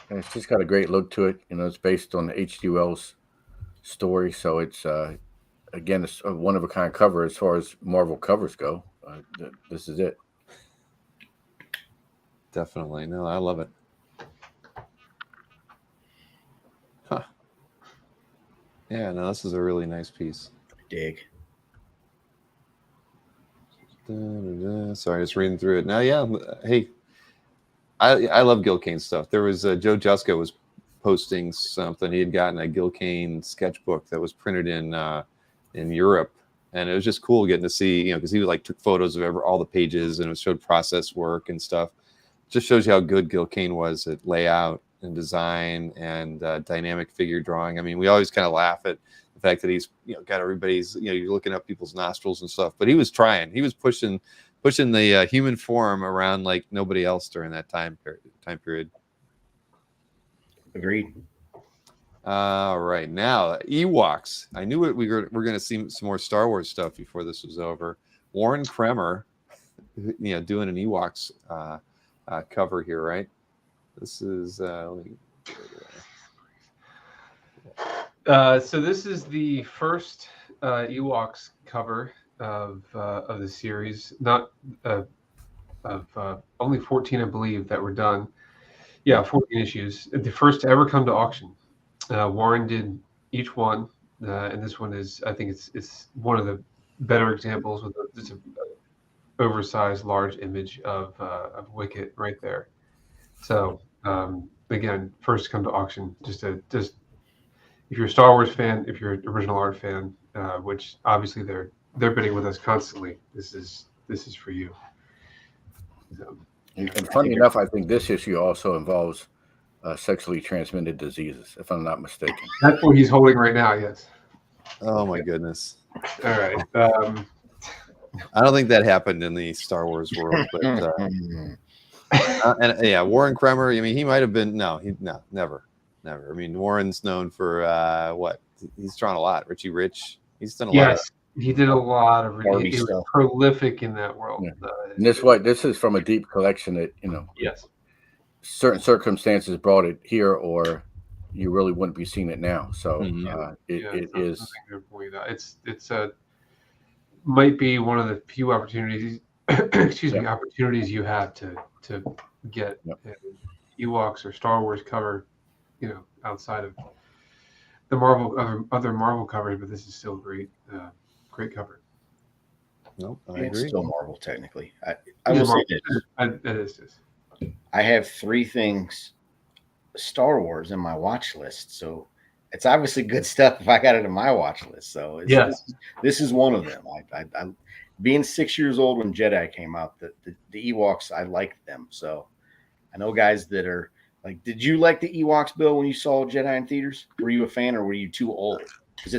And it's just got a great look to it. It's based on H.G. Wells' story, so it's again, it's a one of a kind cover as far as Marvel covers go. This is it. Definitely, no, I love it. Huh. Yeah, no, this is a really nice piece. Dig. Sorry, just reading through it now. Yeah, hey, I love Gil Kane stuff. There was Joe Juska was posting something. He had gotten a Gil Kane sketchbook that was printed in Europe, and it was just cool getting to see, because he took photos of all the pages, and it showed process work and stuff. Just shows you how good Gil Kane was at layout and design and dynamic figure drawing. I mean, we always kind of laugh at the fact that he's got everybody's, you're looking up people's nostrils and stuff, but he was trying. He was pushing the human form around like nobody else during that time period. Agreed. All right, now Ewoks. I knew we were going to see some more Star Wars stuff before this was over. Warren Kremer, doing an Ewoks cover here, right? This is so this is the first Ewoks cover of the series, not of only 14, I believe, that were done. Yeah, 14 issues. The first to ever come to auction. Warren did each one, and this one is, I think it's one of the better examples with just an oversized, large image of Wicket right there. So again, first to come to auction. Just if you're a Star Wars fan, if you're an original art fan, which obviously they're bidding with us constantly, this is for you. So, and funny enough, I think this issue also involves sexually transmitted diseases, if I'm not mistaken. That's what he's holding right now. Yes. Oh my goodness. All right. I don't think that happened in the Star Wars world, but and yeah, Warren Kremer. I mean, he might have been. No, never. I mean, Warren's known for what? He's drawn a lot. Richie Rich. He's done a lot. Yes, he did a lot of. He was prolific in that world. Yeah. And this is from a deep collection that Yes. Certain circumstances brought it here, or you really wouldn't be seeing it now. So it is. It's might be one of the few opportunities. Opportunities you have to get Ewoks or Star Wars cover, outside of the other Marvel covers, but this is still great cover. Nope, I agree. It's still Marvel technically. I will say this. I have 3 things Star Wars in my watch list, so it's obviously good stuff if I got it in my watch list. So this is one of them. I being 6 years old when Jedi came out, the Ewoks, I liked them. So I know guys that are like, did you like the Ewoks, Bill, when you saw Jedi in theaters? Were you a fan, or were you too old?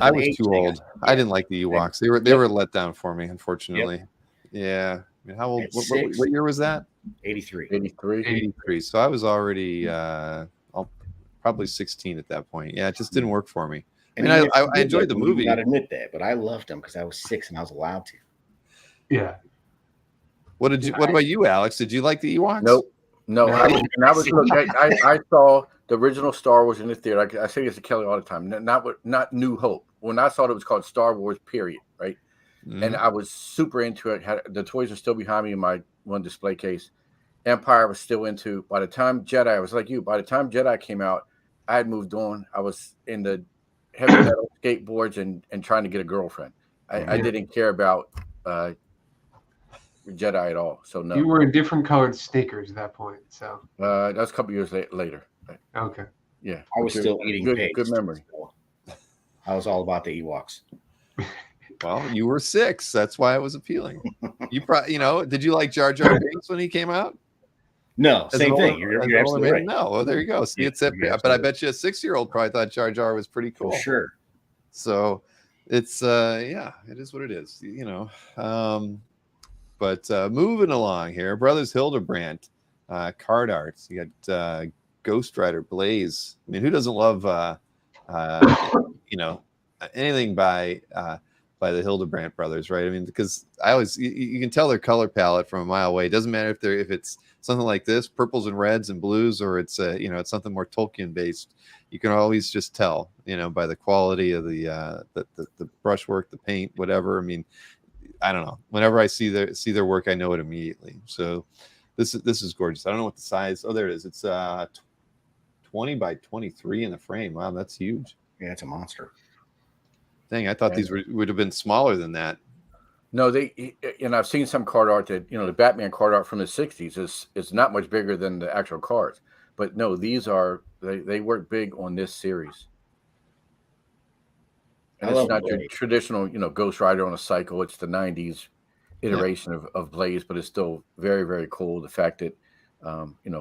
I was too old. I didn't like the Ewoks. They were let down for me, unfortunately. Yep. Yeah. I mean, how old? What year was that? 83. So I was already probably 16 at that point. Yeah, it just didn't work for me. And I enjoyed the movie. I admit that, but I loved them because I was 6 and I was allowed to. Yeah. What about you, Alex? Did you like the Ewoks? Nope. No. I saw the original Star Wars in the theater. I say this to Kelly all the time. Not New Hope. When I saw it was called Star Wars. Period. Right. Mm-hmm. And I was super into it. The toys are still behind me in my one display case. Empire was still into. By the time Jedi, I was like you. By the time Jedi came out, I had moved on. I was in the heavy metal skateboards and trying to get a girlfriend. I didn't care about Jedi at all. So no. You were in different colored sneakers at that point. So that's a couple years later. okay. Yeah, I was still eating paste. Good memory. So I was all about the Ewoks. Well, you were 6. That's why it was appealing. You probably, did you like Jar Jar Binks when he came out? No, same thing. You're absolutely right. No, well, there you go. See, but I bet you a 6-year-old probably thought Jar Jar was pretty cool. For sure. So it's it is what it is, But moving along here, Brothers Hildebrandt, card arts. You got Ghost Rider Blaze. I mean, who doesn't love anything by the Hildebrandt brothers, right? I mean, because you can tell their color palette from a mile away. It doesn't matter if it's something like this, purples and reds and blues, or it's it's something more Tolkien based. You can always just tell, by the quality of the brushwork, the paint, whatever. I mean, I don't know. Whenever I see their work, I know it immediately. So this is gorgeous. I don't know what the size. Oh, there it is. It's 20 by 23 in the frame. Wow, that's huge. Yeah, it's a monster. Dang, I thought these would have been smaller than that. No, I've seen some card art that, the Batman card art from the 60s is not much bigger than the actual cards. But no, these they work big on this series. And it's not your traditional, Ghost Rider on a cycle. It's the 90s iteration of Blaze, but it's still very, very cool. The fact that,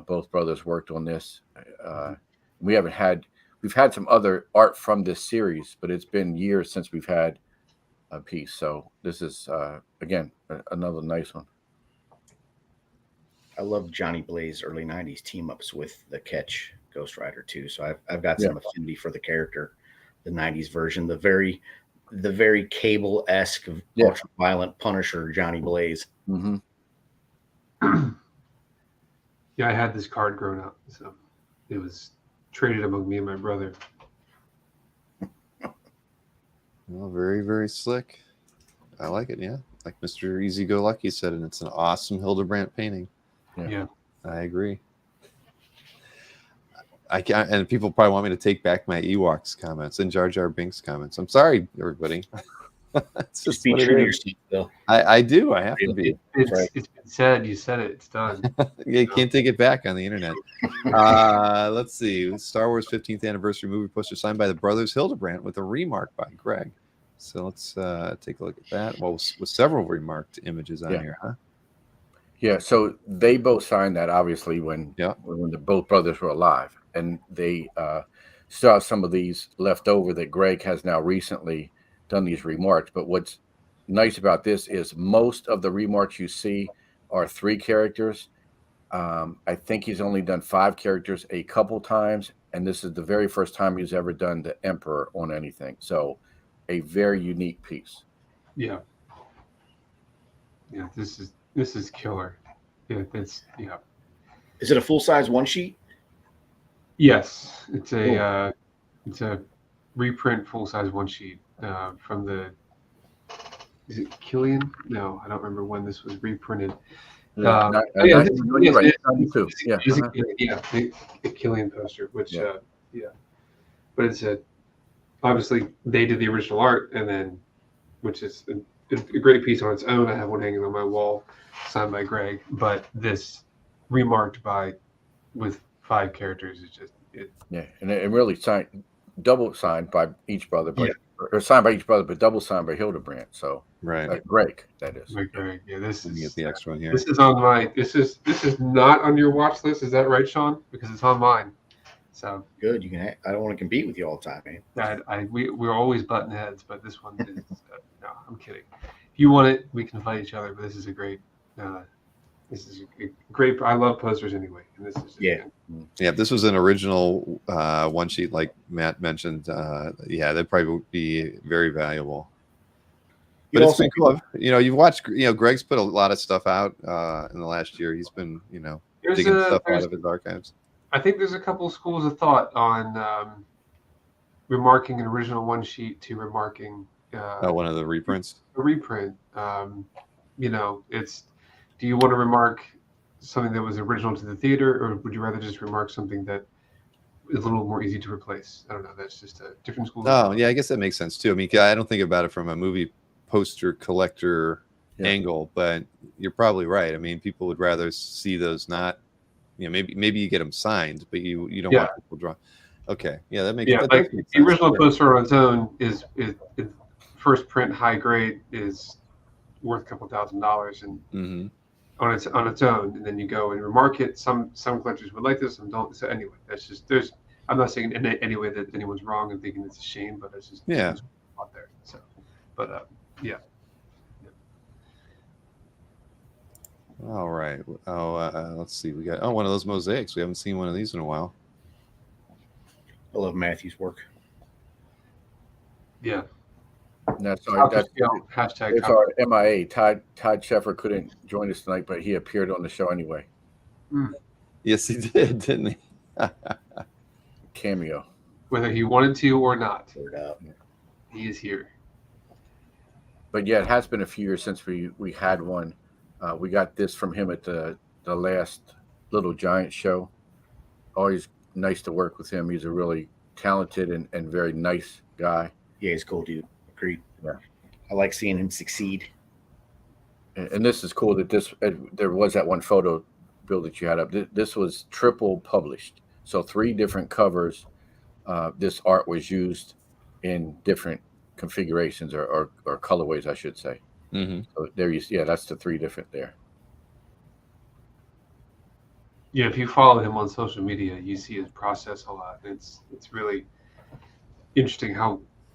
both brothers worked on this. We've had some other art from this series, but it's been years since we've had a piece. So this is, again, another nice one. I love Johnny Blaze early 90s team ups with the Catch Ghost Rider too. So I've got some affinity for the character, the 90s version, the very Cable-esque, ultra violent Punisher Johnny Blaze. Mm-hmm. Yeah, I had this card growing up, so it was traded among me and my brother. Well, very, very slick. I like it. Yeah, like Mr. Easy Go Lucky said, and it's an awesome Hildebrandt painting. Yeah. I agree. And people probably want me to take back my Ewoks comments and Jar Jar Binks comments. I'm sorry, everybody. It's just be true to yourself, though. I do. I have to be. It's been said. You said it. It's done. You can't take it back on the internet. Let's see. Star Wars 15th anniversary movie poster signed by the brothers Hildebrandt with a remark by Greg. So let's take a look at that. Well, with several remarked images on here, huh? Yeah. So they both signed that, obviously, when both brothers were alive, and they still have some of these left over that Greg has now recently done these remarks. But what's nice about this is most of the remarks you see are 3 characters. I think he's only done 5 characters a couple times, and this is the very first time he's ever done the Emperor on anything. So a very unique piece. Yeah. This is killer. Is it a full size one sheet? Yes, it's a reprint full size one sheet from the. Is it Killian? No, I don't remember when this was reprinted. A Killian poster, which but it's obviously they did the original art, and then which is a great piece on its own. I have one hanging on my wall, signed by Greg, but this remarked with 5 characters is just and it really double signed by each brother, or signed by each brother, but double signed by Hildebrandt. So Greg, that is. Greg, this is get the extra one here. This is on my. This is not on your watch list. Is that right, Sean? Because it's on mine. So good. You can. I don't want to compete with you all the time, man. We're always button heads, but this one is. No, I'm kidding. If you want it, we can fight each other. But this is a great. This is a great. I love posters anyway, and this is If this was an original one sheet like Matt mentioned, that'd probably be very valuable. But it's been cool. You've watched. Greg's put a lot of stuff out in the last year. He's been digging stuff out of his archives. I think there's a couple schools of thought on remarking an original one sheet to remarking one of the reprints. A reprint. It's. Do you want to remark something that was original to the theater, or would you rather just remark something that is a little more easy to replace? I don't know. That's just a different school. Oh, yeah, I guess that makes sense too. I mean, I don't think about it from a movie poster collector angle, but you're probably right. I mean, people would rather see those not, maybe you get them signed, but you don't want people draw. Okay, that makes that like does make the sense. original poster on its own is first print high grade is worth a couple $1,000s, and on its own, and then you go and remark it. Some collectors would like this, some don't. So anyway, that's just I'm not saying in any way that anyone's wrong and thinking it's a shame, but it's just out there. So, but yeah. All right. Let's see. We got one of those mosaics. We haven't seen one of these in a while. I love Matthew's work. Yeah. That's hashtag. It's our MIA. Todd Sheffer couldn't join us tonight, but he appeared on the show anyway. Yes, he did, didn't he? Cameo. Whether he wanted to or not, he is here. But it has been a few years since we had one. We got this from him at the last Little Giant show. Always nice to work with him. He's a really talented and very nice guy. Yeah, he's cool, dude. Agreed. Yeah. I like seeing him succeed. And this is cool that there was that one photo, Bill, that you had up. This was triple published. So 3 different covers. This art was used in different configurations or colorways, I should say. So there you see, that's the 3 different there. Yeah, if you follow him on social media, you see his process a lot. It's really interesting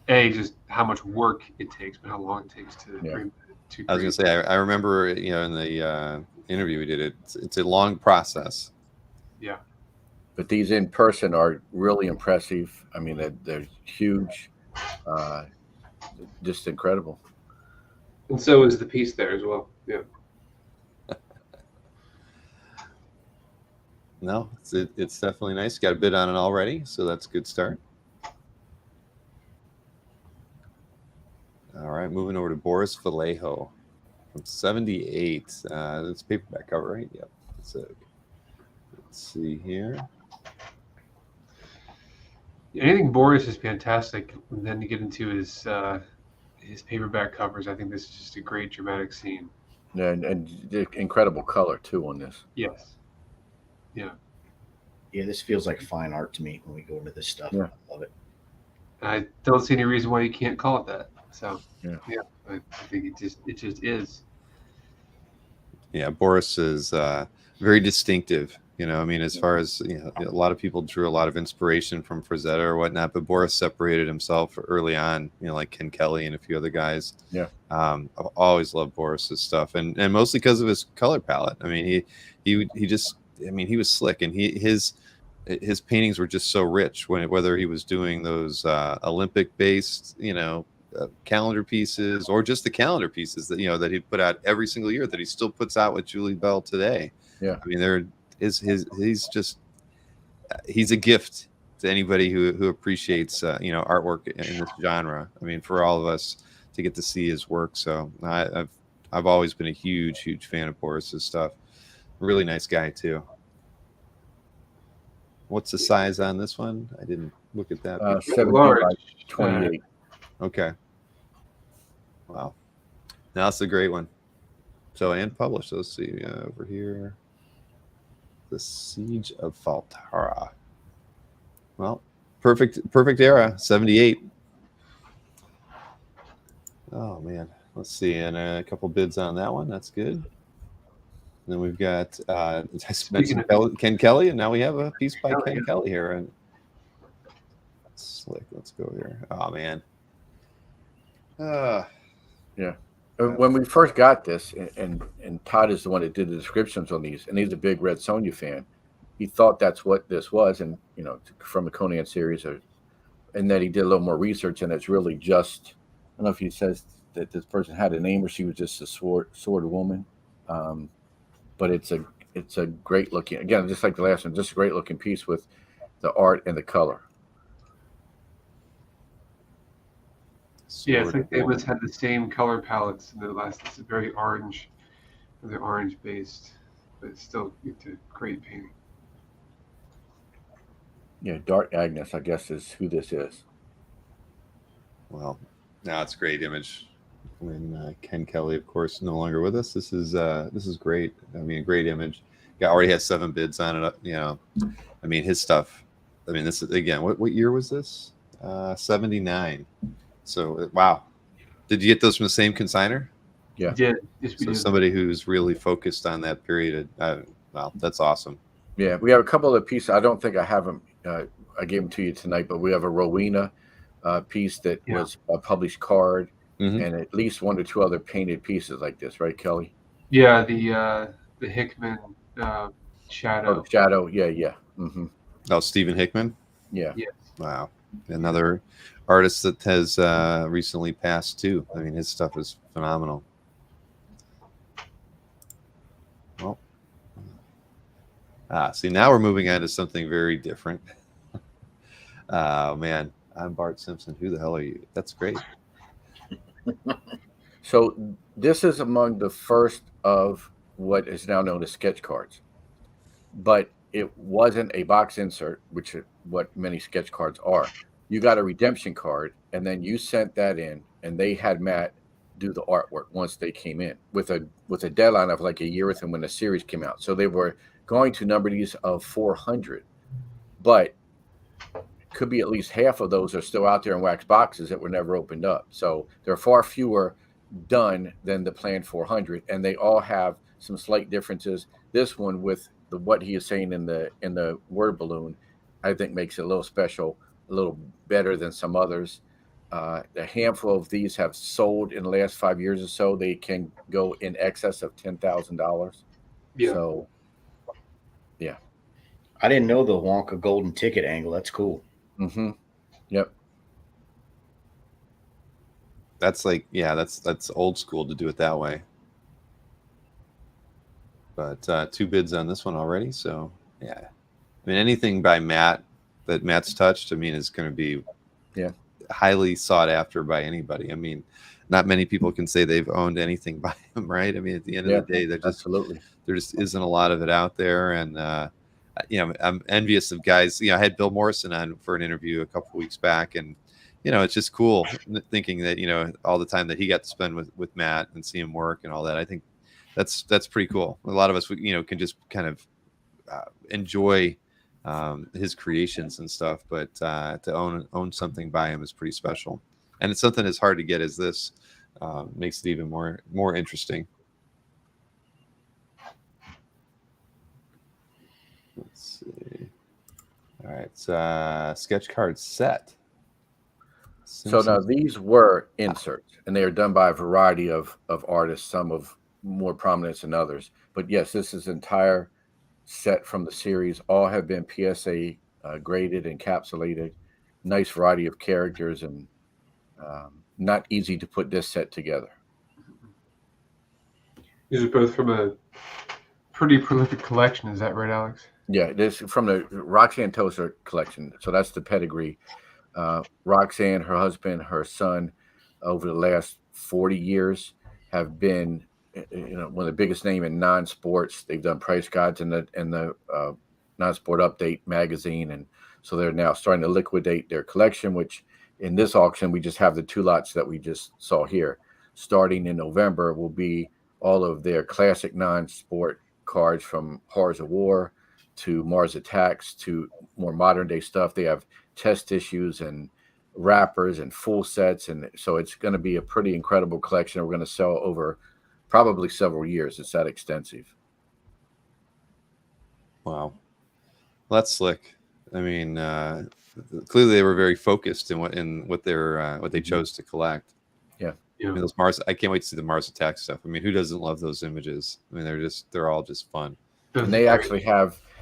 just how much work it takes, but how long it takes to bring to. I was going to say, I remember, in the interview we did, it's a long process. Yeah. But these in person are really impressive. I mean, they're huge, just incredible. And so is the piece there as well. Yeah. No, it's definitely nice. Got a bid on it already, so that's a good start. All right, moving over to Boris Vallejo from 78. That's paperback cover, right? Yep. So let's see here. Anything Boris is fantastic. And then you get into his paperback covers. I think this is just a great dramatic scene. Yeah, and incredible color too on this. Yes. Yeah. Yeah, this feels like fine art to me when we go into this stuff. Yeah. I love it. I don't see any reason why you can't call it that. So I think it just is. Yeah, Boris is very distinctive. I mean, as far as a lot of people drew a lot of inspiration from Frazetta or whatnot, but Boris separated himself early on. Like Ken Kelly and a few other guys. Yeah, I've always loved Boris's stuff, and mostly because of his color palette. I mean, he just, he was slick, and his paintings were just so rich. Whether he was doing those Olympic based, calendar pieces, or just the calendar pieces that that he put out every single year that he still puts out with Julie Bell today. Yeah, I mean, he's a gift to anybody who appreciates artwork in this genre. I mean, for all of us to get to see his work. So I've always been a huge fan of Boris's stuff. Really nice guy too. What's the size on this one? I didn't look at that. 17 by 28. Okay. Wow. Now that's a great one. So, and published. Let's see over here. The Siege of Faltara. Well, perfect era. 78. Oh man. Let's see. And a couple bids on that one. That's good. Then we've got I mentioned Ken Kelly, and now we have a piece by Ken Kelly here. And slick. Let's go here. Oh man. Yeah. When we first got this, and Todd is the one that did the descriptions on these, and he's a big Red Sonja fan. He thought that's what this was, and from the Conan series, and then he did a little more research, and it's really just, I don't know if he says that this person had a name or she was just a sword woman, but it's a great looking, again, just like the last one, just a great looking piece with the art and the color. Yeah, it's like they almost had the same color palettes in the last. It's very orange, they're orange based, but it's still a great painting. Yeah, Dark Agnes, I guess, is who this is. Well, now it's a great image. And Ken Kelly, of course, no longer with us. This is great. I mean, a great image. Yeah, already has 7 bids on it. You know, I mean, his stuff. I mean, this is again. What year was this? 79. So wow. Did you get those from the same consigner? Yeah. Yeah. Yes, we So did. somebody who's really focused on that period. Wow, that's awesome. Yeah, we have a couple of pieces. I don't think I have them. I gave them to you tonight, but we have a Rowena piece that was a published card, and at least 1 or 2 other painted pieces like this, right, Kelly? Yeah, the Hickman shadow. Oh, the shadow. Yeah. Mm-hmm. Oh, Stephen Hickman. Yeah. Yes. Wow, another artist that has recently passed too. I mean, his stuff is phenomenal. Well, see, now we're moving on to something very different. Oh man, I'm Bart Simpson. Who the hell are you? That's great. So this is among the first of what is now known as sketch cards, but it wasn't a box insert, which is what many sketch cards are. You got a redemption card, and then you sent that in, and they had Matt do the artwork once they came in with a deadline of like a year within when the series came out. So they were going to number these of 400, but could be at least half of those are still out there in wax boxes that were never opened up. So there are far fewer done than the planned 400, and they all have some slight differences. This one with what he is saying in the word balloon, I think makes it a little special, a little better than some others. A handful of these have sold in the last 5 years or so. They can go in excess of $10,000. Yeah. So, yeah. I didn't know the Wonka golden ticket angle. That's cool. Mm-hmm. Yep. That's like, yeah, that's old school to do it that way. But 2 bids on this one already. So yeah, I mean, anything by Matt that Matt's touched, I mean, is going to be highly sought after by anybody. I mean, not many people can say they've owned anything by him, right? I mean, at the end of the day, there just isn't a lot of it out there. And you know, I'm envious of guys. You know, I had Bill Morrison on for an interview a couple weeks back, and you know, it's just cool thinking that, you know, all the time that he got to spend with Matt and see him work and all that. I think that's pretty cool. A lot of us, you know, can just kind of enjoy his creations and stuff, but to own something by him is pretty special, and it's something as hard to get as this. Makes it even more interesting. Let's see. All right, sketch card set. So now these were inserts, and they are done by a variety of artists, some of more prominence than others. But yes, this is entire set from the series. All have been PSA graded, encapsulated. Nice variety of characters, and not easy to put this set together. These are both from a pretty prolific collection. Is that right, Alex? Yeah, this from the Roxanne Tozer collection. So that's the pedigree. Roxanne, her husband, her son, over the last 40 years have been, you know, one of the biggest name in non-sports. They've done price guides in the non-sport update magazine, and so they're now starting to liquidate their collection, which in this auction we just have the 2 lots that we just saw here. Starting in November will be all of their classic non-sport cards, from Horrors of War to Mars Attacks to more modern day stuff. They have test issues and wrappers and full sets, and so it's going to be a pretty incredible collection. We're going to sell over probably several years. It's that extensive. Wow, well, that's slick. I mean, clearly they were very focused in what they chose to collect. Yeah. I mean, those Mars. I can't wait to see the Mars Attack stuff. I mean, who doesn't love those images? I mean, they're all just fun. And they actually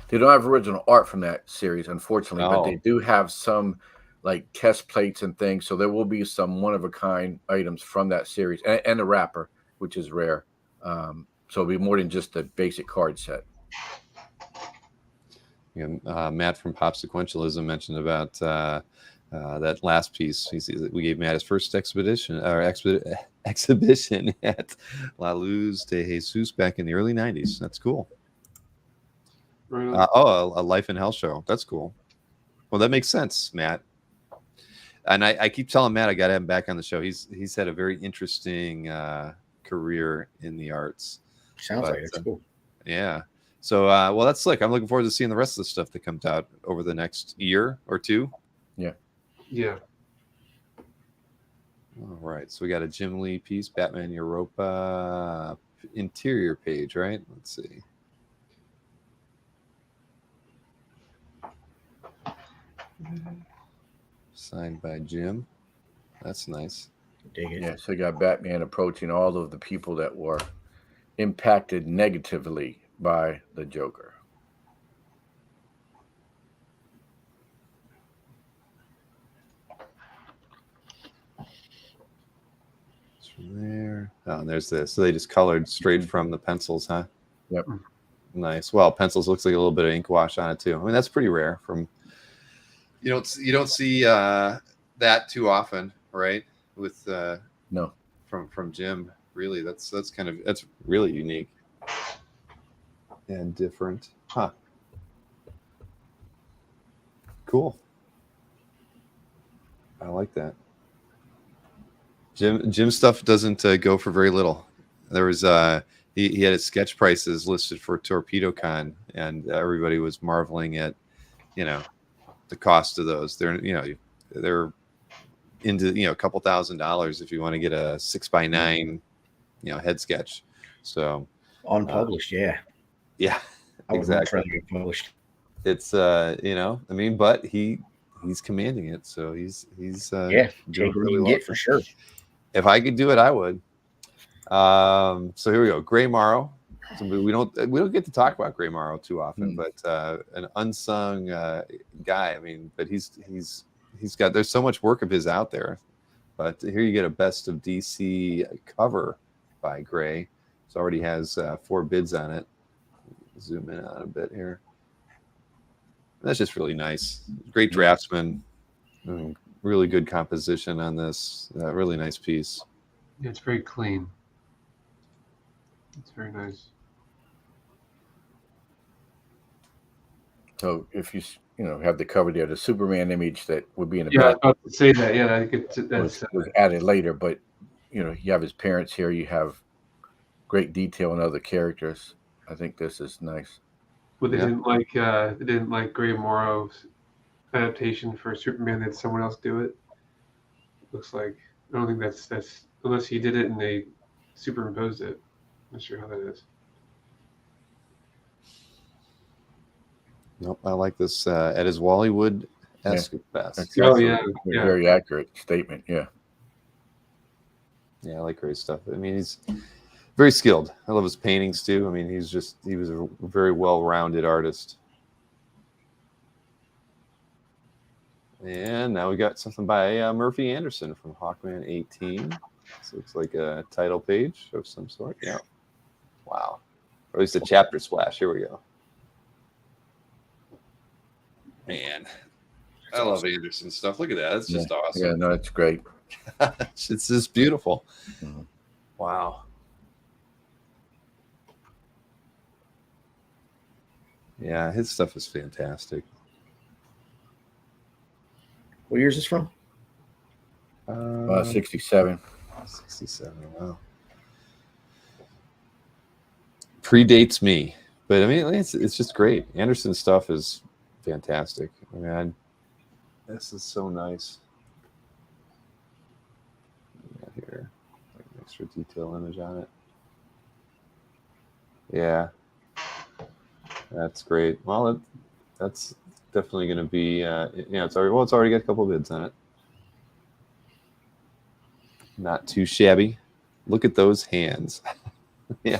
they don't have original art from that series, unfortunately, but they do have some like test plates and things. So there will be some one-of-a-kind items from that series, and a wrapper, which is rare. So it'll be more than just the basic card set. And Matt from Pop Sequentialism mentioned about that last piece. We gave Matt his first exhibition at La Luz de Jesus back in the early 90s. That's cool. Right. A Life in Hell show. That's cool. Well, that makes sense, Matt. And I keep telling Matt I got to have him back on the show. He's had a very interesting career in the arts. Sounds like it's cool. Yeah. So, well, that's slick. I'm looking forward to seeing the rest of the stuff that comes out over the next year or two. Yeah. Yeah. All right. So we got a Jim Lee piece, Batman Europa interior page, right? Let's see. Signed by Jim. That's nice. Dig it. Yeah, so you got Batman approaching all of the people that were impacted negatively by the Joker. It's from there. Oh, and there's this. So they just colored straight from the pencils, huh? Yep. Nice. Well, pencils looks like a little bit of ink wash on it too. I mean, that's pretty rare. From you don't see that too often, right? With no, from Jim. Really, that's really unique and different, huh? Cool. I like that. Jim stuff doesn't go for very little. There was he had his sketch prices listed for Torpedo Con, and everybody was marveling at the cost of those. They're into a couple $1,000s if you want to get a 6x9 head sketch. So unpublished, yeah, exactly. Published. It's I mean, but he's commanding it, so he's doing really well for sure. If I could do it, I would. So here we go. Gray Morrow. So we don't get to talk about Gray Morrow too often, but an unsung guy. I mean, but he's got, there's so much work of his out there. But here you get a best of DC cover by Gray. It already has 4 bids on it. Zoom in on a bit here. That's just really nice. Great draftsman. Really good composition on this. Really nice piece. Yeah, it's very clean. It's very nice. So if you have the cover there, the Superman image that would be in the I was back about to say that. Yeah, I think that's was added later, but you have his parents here. You have great detail in other characters. I think this is nice. But they didn't like Gray Morrow's adaptation for Superman. They had someone else do it. Looks like I don't think that's unless he did it and they superimposed it. Not sure how that is. Nope, I like this at his Wallywood-esque best. That's very accurate statement. Yeah, I like Gray's stuff. I mean, he's very skilled. I love his paintings too. I mean, he was a very well-rounded artist. And now we got something by Murphy Anderson from Hawkman 18. This looks like a title page of some sort. Yeah. Wow. Or at least a chapter splash. Here we go. Man, I love Anderson stuff. Look at that. It's just awesome. Yeah, no, it's great. It's just beautiful. Mm-hmm. Wow. Yeah, his stuff is fantastic. What year is this from? 67. 67. Wow. Predates me, but I mean, it's just great. Anderson's stuff is fantastic. I mean, this is so nice. Here, like an extra detail image on it. Yeah, that's great. Well, that's definitely going to be. It's already got a couple bids on it. Not too shabby. Look at those hands. Yeah,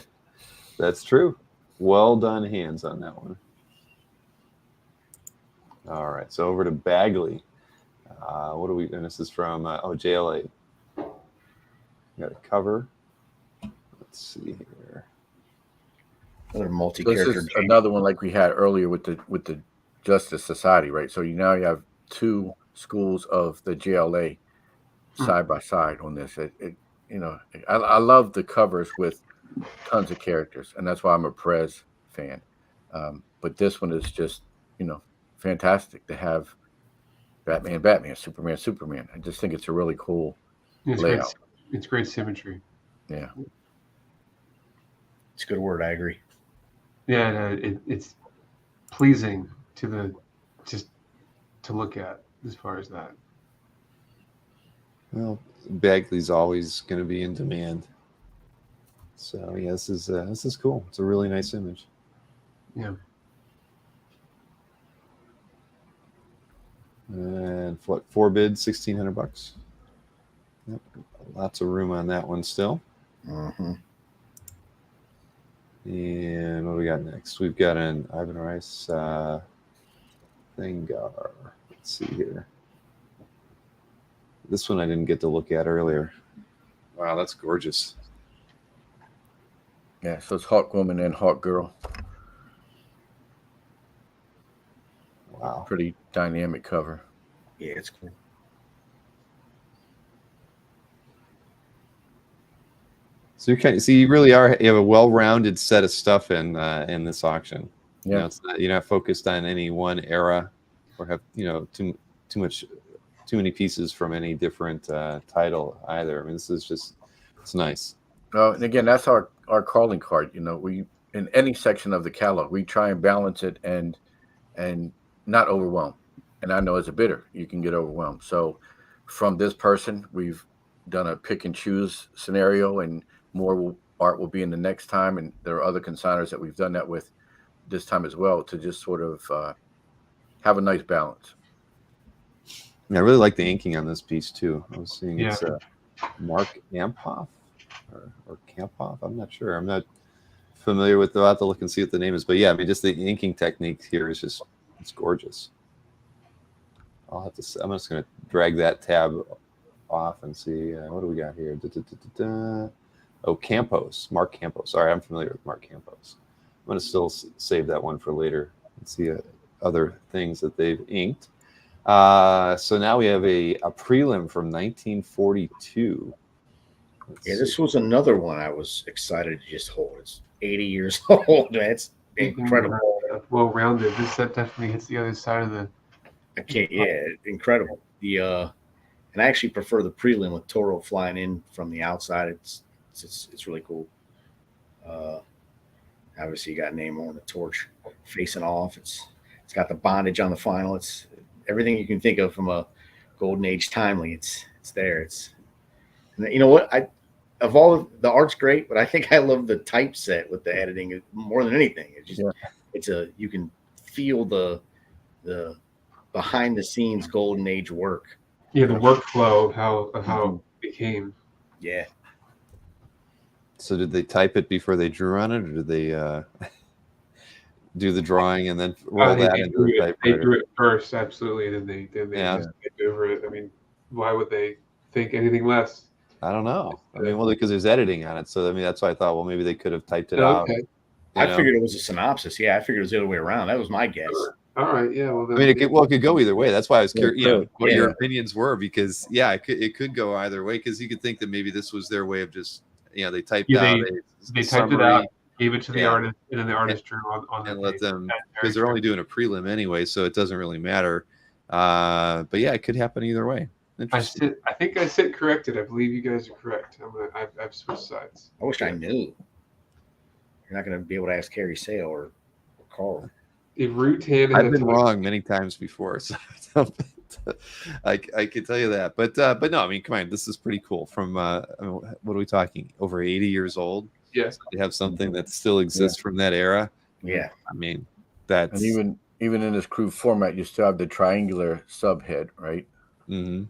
that's true. Well done hands on that one. All right, so over to Bagley. What do we? And this is from JLA. Got a cover. Let's see here. Another multi-character. This is another one like we had earlier with the Justice Society, right? So you have 2 schools of the JLA side by side on this. I love the covers with tons of characters, and that's why I'm a Perez fan. But this one is just fantastic to have Batman, Superman. I just think it's a really cool layout. It's great symmetry. Yeah, It's a good word. I agree. Yeah, it's pleasing to look at as far as that. Well, Bagley's always going to be in demand. So yeah, this is cool. It's a really nice image. Yeah. And what, 4 bids, $1,600. Yep, lots of room on that one still. Mm-hmm. And what do we got next? We've got an Ivan Rice Thangar. Let's see here. This one I didn't get to look at earlier. Wow, that's gorgeous. yeah. So it's Hawk Woman and Hawk Girl. Wow. Pretty dynamic cover. Yeah, it's cool. So you really you have a well-rounded set of stuff in this auction. Yeah, You know, it's not, you're not focused on any one era or have too many pieces from any different title either. I mean, this is just, it's nice. and again, that's our calling card. We in any section of the catalog, we try and balance it and not overwhelm. And I know as a bidder, you can get overwhelmed. So from this person, we've done a pick and choose scenario, and more art will be in the next time. And there are other consigners that we've done that with this time as well, to just sort of have a nice balance. Yeah, I really like the inking on this piece too. I was seeing Yeah. it's Mark Ampoff or Kampoff. I'm not sure. I'm not familiar with. I'll have to look and see what the name is. But yeah, I mean, just the inking technique here is just, it's gorgeous. I'll have to. I'm just going to drag that tab off and see what do we got here. Oh, Campos, Mark Campos. Sorry, I'm familiar with Mark Campos. I'm going to still save that one for later and see other things that they've inked. So now we have a prelim from 1942. This was another one I was excited to just hold. It's 80 years old. That's incredible. Well rounded. This set definitely hits the other side of the. Incredible. And I actually prefer the prelim with Toro flying in from the outside. It's really cool. Obviously, you got Namor on the torch facing off. It's got the bondage on the final. It's everything you can think of from a golden age timely. It's there. And you know what? Of all of the art's great, but I think I love the typeset with the editing more than anything. You can feel the behind the scenes golden age work. Yeah, the workflow of how it became. Yeah. So did they type it before they drew on it, or did they do the drawing and then roll that into the typewriter? They drew it first, absolutely, then they typed over it. I mean, why would they think anything less? I don't know. I mean, well, because there's editing on it, so I mean, that's why I thought, well, maybe they could have typed it out. I figured it was a synopsis. Yeah, I figured it was the other way around. That was my guess. All right, yeah. Well, I mean, it could go either way. That's why I was curious, what your opinions were, because it could go either way. Because you could think that maybe this was their way of just, they typed out. They typed it out, gave it to the artist, and then the artist drew on and let them, because they're only doing a prelim anyway, so it doesn't really matter. But yeah, it could happen either way. I think I sit corrected. I believe you guys are correct. I've switched sides. I wish I knew. You're not going to be able to ask Carrie Sale or Carl. If Rutan, I've been wrong many times before, so I can tell you that. But no, I mean, come on, this is pretty cool. From what are we talking? Over 80 years old. Yes, they have something that still exists from that era. Yeah, I mean, that's and even in this crude format, you still have the triangular subhead, right? Mm-hmm.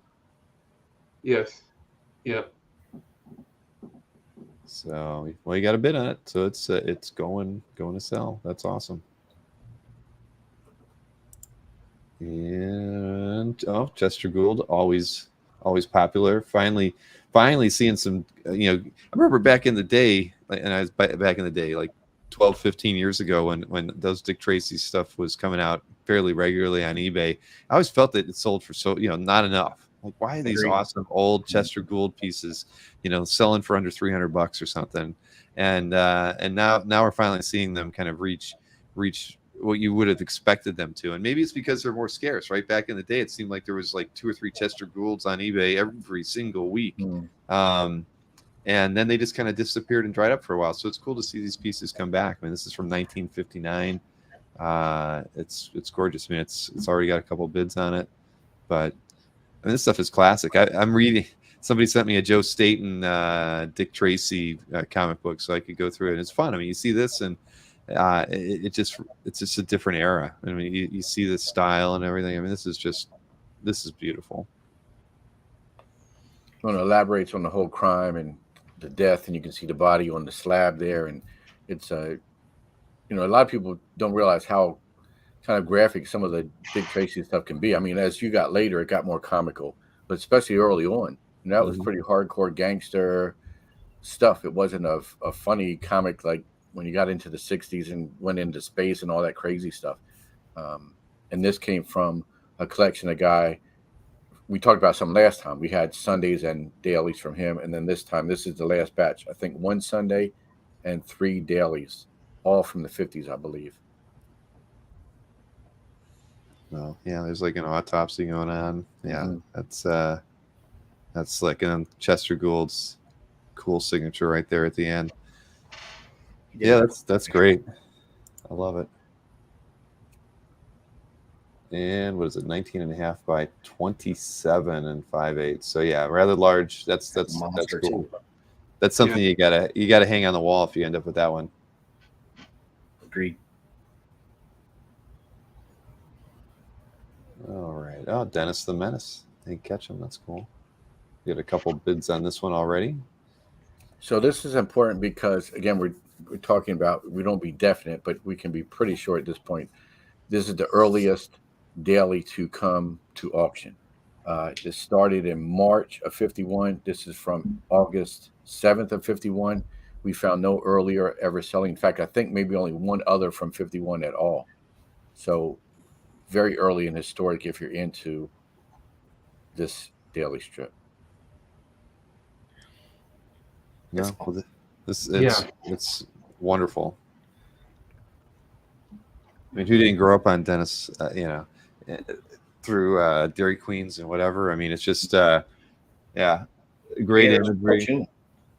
Yes. Yeah. So, well, you got a bid on it, so it's going to sell. That's awesome. And Chester Gould, always popular. Finally seeing some. I remember back in the day, and I was back in the day, like 12, 15 years ago, when those Dick Tracy stuff was coming out fairly regularly on eBay. I always felt that it sold for not enough. Like, why are these awesome old Chester Gould pieces, selling for under $300 or something? And now we're finally seeing them kind of reach what you would have expected them to. And maybe it's because they're more scarce. Right back in the day, it seemed like there was like 2 or 3 Chester Goulds on eBay every single week. And then they just kind of disappeared and dried up for a while. So it's cool to see these pieces come back. I mean, this is from 1959. It's gorgeous. I mean, it's already got a couple bids on it, but I mean, this stuff is classic. I'm reading. Somebody sent me a Joe Staton, Dick Tracy comic book, so I could go through it. And it's fun. I mean, you see this, and it's just a different era. I mean, you see the style and everything. I mean, this is beautiful. When it elaborates on the whole crime and the death, and you can see the body on the slab there, and it's a lot of people don't realize how kind of graphic some of the Dick Tracy stuff can be. I mean, as you got later, it got more comical, but especially early on, and that was pretty hardcore gangster stuff. It wasn't a funny comic like when you got into the 60s and went into space and all that crazy stuff. And this came from a collection of guy. We talked about some last time. We had Sundays and dailies from him. And then this time, this is the last batch. I think 1 Sunday and 3 dailies, all from the 50s, I believe. Well, yeah, there's like an autopsy going on. Yeah, that's slick. And then Chester Gould's cool signature right there at the end. Yeah, that's great. I love it. And what is it? 19.5 by 27 and 5/8. So yeah, rather large. That's cool. Too. That's something you gotta hang on the wall if you end up with that one. Agreed. All right. Oh, Dennis the Menace. Hey, catch him. That's cool. We got a couple bids on this one already. So this is important because again, we're talking about, we don't be definite, but we can be pretty sure at this point. This is the earliest daily to come to auction. This started in March of 51. This is from August 7th of 51. We found no earlier ever selling. In fact, I think maybe only one other from 51 at all. So very early and historic if you're into this daily strip. No, it's wonderful. I mean, who didn't grow up on Dennis? Through Dairy Queens and whatever. I mean, it's just great imagery.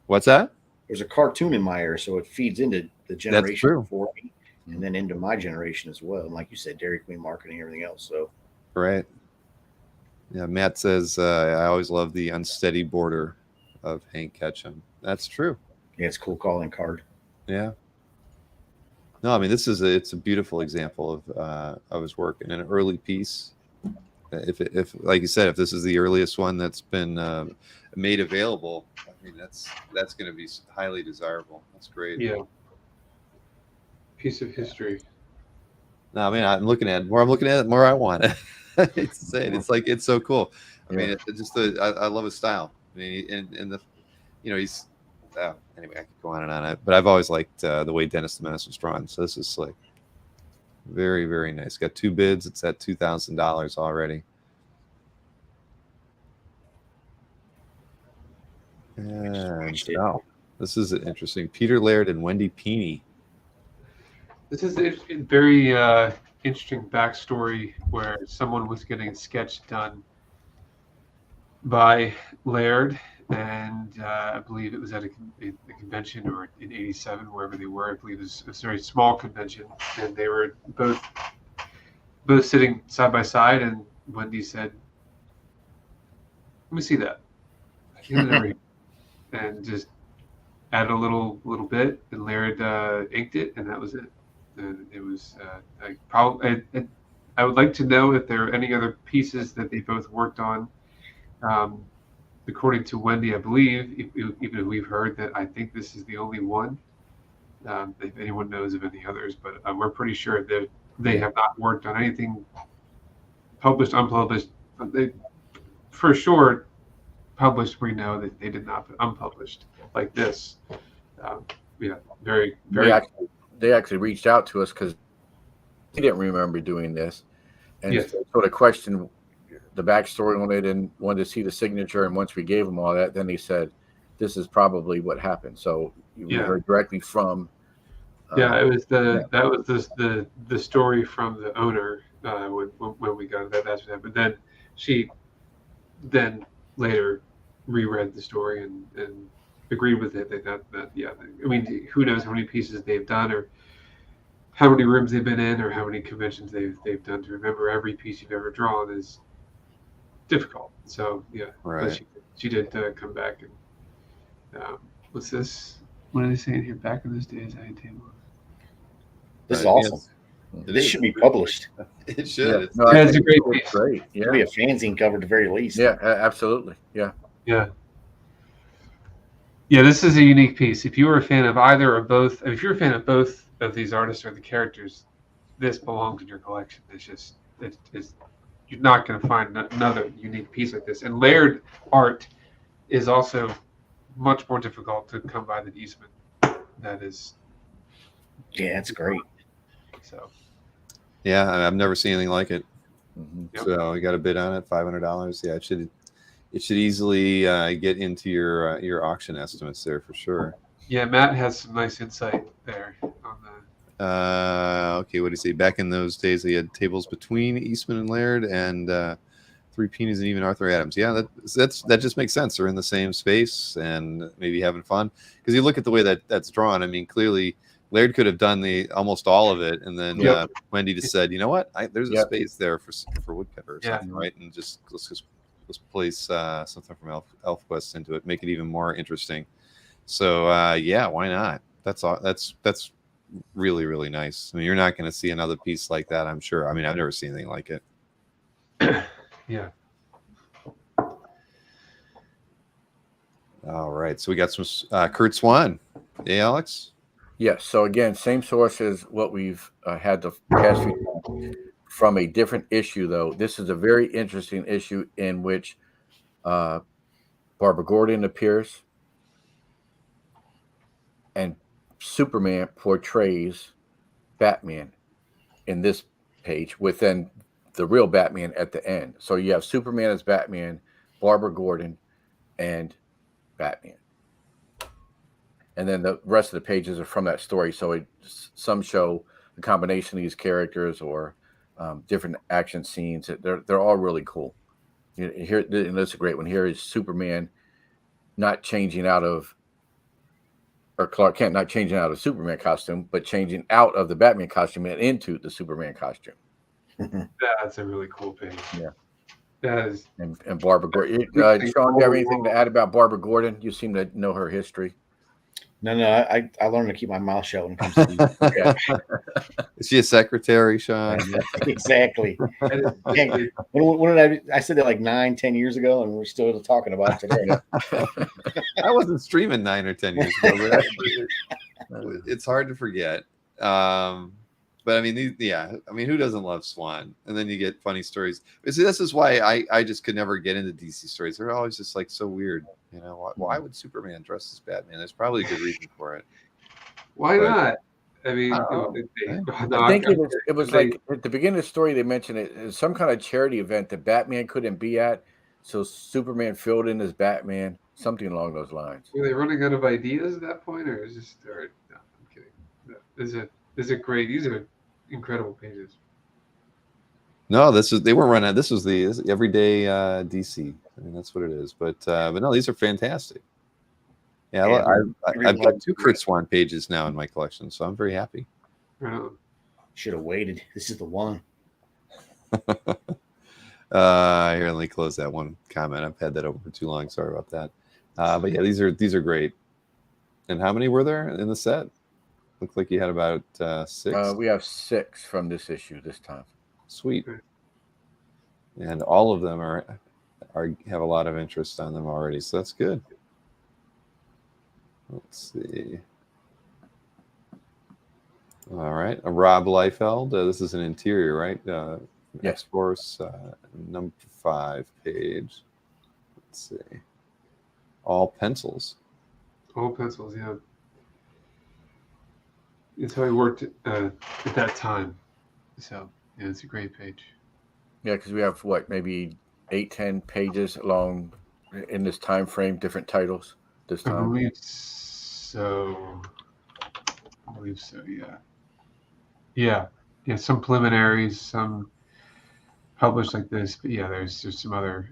What's that? There's a cartoon in my era, so it feeds into the generation before me, and then into my generation as well. And like you said, Dairy Queen marketing, everything else. So right. Yeah, Matt says I always love the unsteady border of Hank Ketchum. That's true. Yeah, it's a cool calling card. Yeah. No, I mean, it's a beautiful example of his work in an early piece. If like you said, if this is the earliest one that's been made available, I mean, that's going to be highly desirable. That's great. Yeah. Piece of history. No, I mean, I'm looking at it, more I want it. It's like, it's so cool. I mean, I love his style. I mean, and the, he's, anyway, I could go on and on it, but I've always liked the way Dennis the Menace was drawn. So this is slick. Very, very nice. Got 2 bids. It's at $2,000 already. And this is interesting. Peter Laird and Wendy Peeney. This is a very interesting backstory where someone was getting a sketch done by Laird, and I believe it was at a convention or in '87, wherever they were. I believe it was a very small convention, and they were both sitting side by side, and Wendy said, "Let me see that," and just added a little bit, and Laird inked it, and that was it. And it was I would like to know if there are any other pieces that they both worked on. According to Wendy, I believe, even if we've heard that, I think this is the only one. If anyone knows of any others, but we're pretty sure that they have not worked on anything published, unpublished. They, for sure, published. We know that they did not put unpublished like this. Very, very. They actually reached out to us because they didn't remember doing this, and sort of questioned the backstory on it and wanted to see the signature. And once we gave them all that, then he said, "This is probably what happened." So we heard directly from Yeah, it was the story from the owner when we got that. That's what happened. Then she later reread the story and agreed with it. They thought that I mean, who knows how many pieces they've done or how many rooms they've been in or how many conventions they've done. To remember every piece you've ever drawn is difficult. So yeah, Right. but she did come back and what's this? What are they saying here? Back in those days, I had table. This is Right, awesome. yes. This should be published. It should. Yeah, It's, no, I It's think a great it's piece. great. It Yeah, should be a fanzine cover at the very least. yeah, absolutely. Yeah. Yeah. Yeah, this is a unique piece. If you were a fan of either or both, if you're a fan of both of these artists or the characters, this belongs in your collection. It's you're not going to find another unique piece like this. And layered art is also much more difficult to come by than Eastman. That is Yeah, it's great. so. yeah, I've never seen anything like it. Mm-hmm. Yep. So we got a bid on it, $500. Yeah, it should easily get into your auction estimates there for sure. Yeah, Matt has some nice insight there on the. Okay, what do you say? Back in those days, they had tables between Eastman and Laird, and 3 Peonies and even Arthur Adams. Yeah, that just makes sense. They're in the same space and maybe having fun. Because you look at the way that's drawn. I mean, clearly Laird could have done almost all of it, and then Yep. Wendy just said, you know what? There's a Yep. space there for woodcutter or Yeah. something, right? And let's place something from ElfQuest into it, make it even more interesting. So yeah, why not? That's really, really nice. I mean, you're not going to see another piece like that, I'm sure. I mean, I've never seen anything like it. Yeah. All right, so we got some Kurt Swan. Hey, Alex. Yes. So again, same source as what we've had the past few times. From a different issue, though. This is a very interesting issue in which Barbara Gordon appears and Superman portrays Batman in this page within the real Batman at the end. So you have Superman as Batman, Barbara Gordon, and Batman. And then the rest of the pages are from that story. So some show a combination of these characters or different action scenes. They're all really cool. Here, and that's a great one. Here is Superman not changing out of, or Clark Kent not changing out of Superman costume, but changing out of the Batman costume and into the Superman costume. That's a really cool page. Yeah. That is. And Barbara Gordon. Sean, do you have anything to add about Barbara Gordon? You seem to know her history. No, I learned to keep my mouth shut when it comes to these. Yeah. Is she a secretary, Sean? Exactly. Yeah, when did I said that like 9-10 years ago, and we're still talking about it today. I wasn't streaming 9 or 10 years ago. But it's hard to forget. But I mean, who doesn't love Swan? And then you get funny stories. But see, this is why I just could never get into DC stories. They're always just like so weird. You know, why would Superman dress as Batman? There's probably a good reason for it. Why But- not? I mean, I think it was like at the beginning of the story, they mentioned it was some kind of charity event that Batman couldn't be at. So Superman filled in as Batman, something along those lines. Were they running out of ideas at that point, or is this? No, I'm kidding. No, is it great? These are incredible pages. No, they weren't running. This was the everyday DC. I mean, that's what it is. But no, these are fantastic. Yeah, I've got 2 Kurt Swan pages now in my collection, so I'm very happy. Should have waited. This is the one. Here, let me close that one comment. I've had that over for too long. Sorry about that. But yeah, these are great. And how many were there in the set? Looked like you had about 6. We have 6 from this issue this time. Sweet. And all of them have a lot of interest on them already, so that's good. Let's see. All right, Rob Liefeld. This is an interior, right? Yes. X-Force number 5 page. Let's see. All pencils. All pencils, yeah. It's how he worked at that time. So yeah, it's a great page. Yeah, because we have maybe 8-10 pages along in this time frame, different titles this I time. believe so. I believe so. Yeah. Some preliminaries, some published like this, but yeah, there's just some other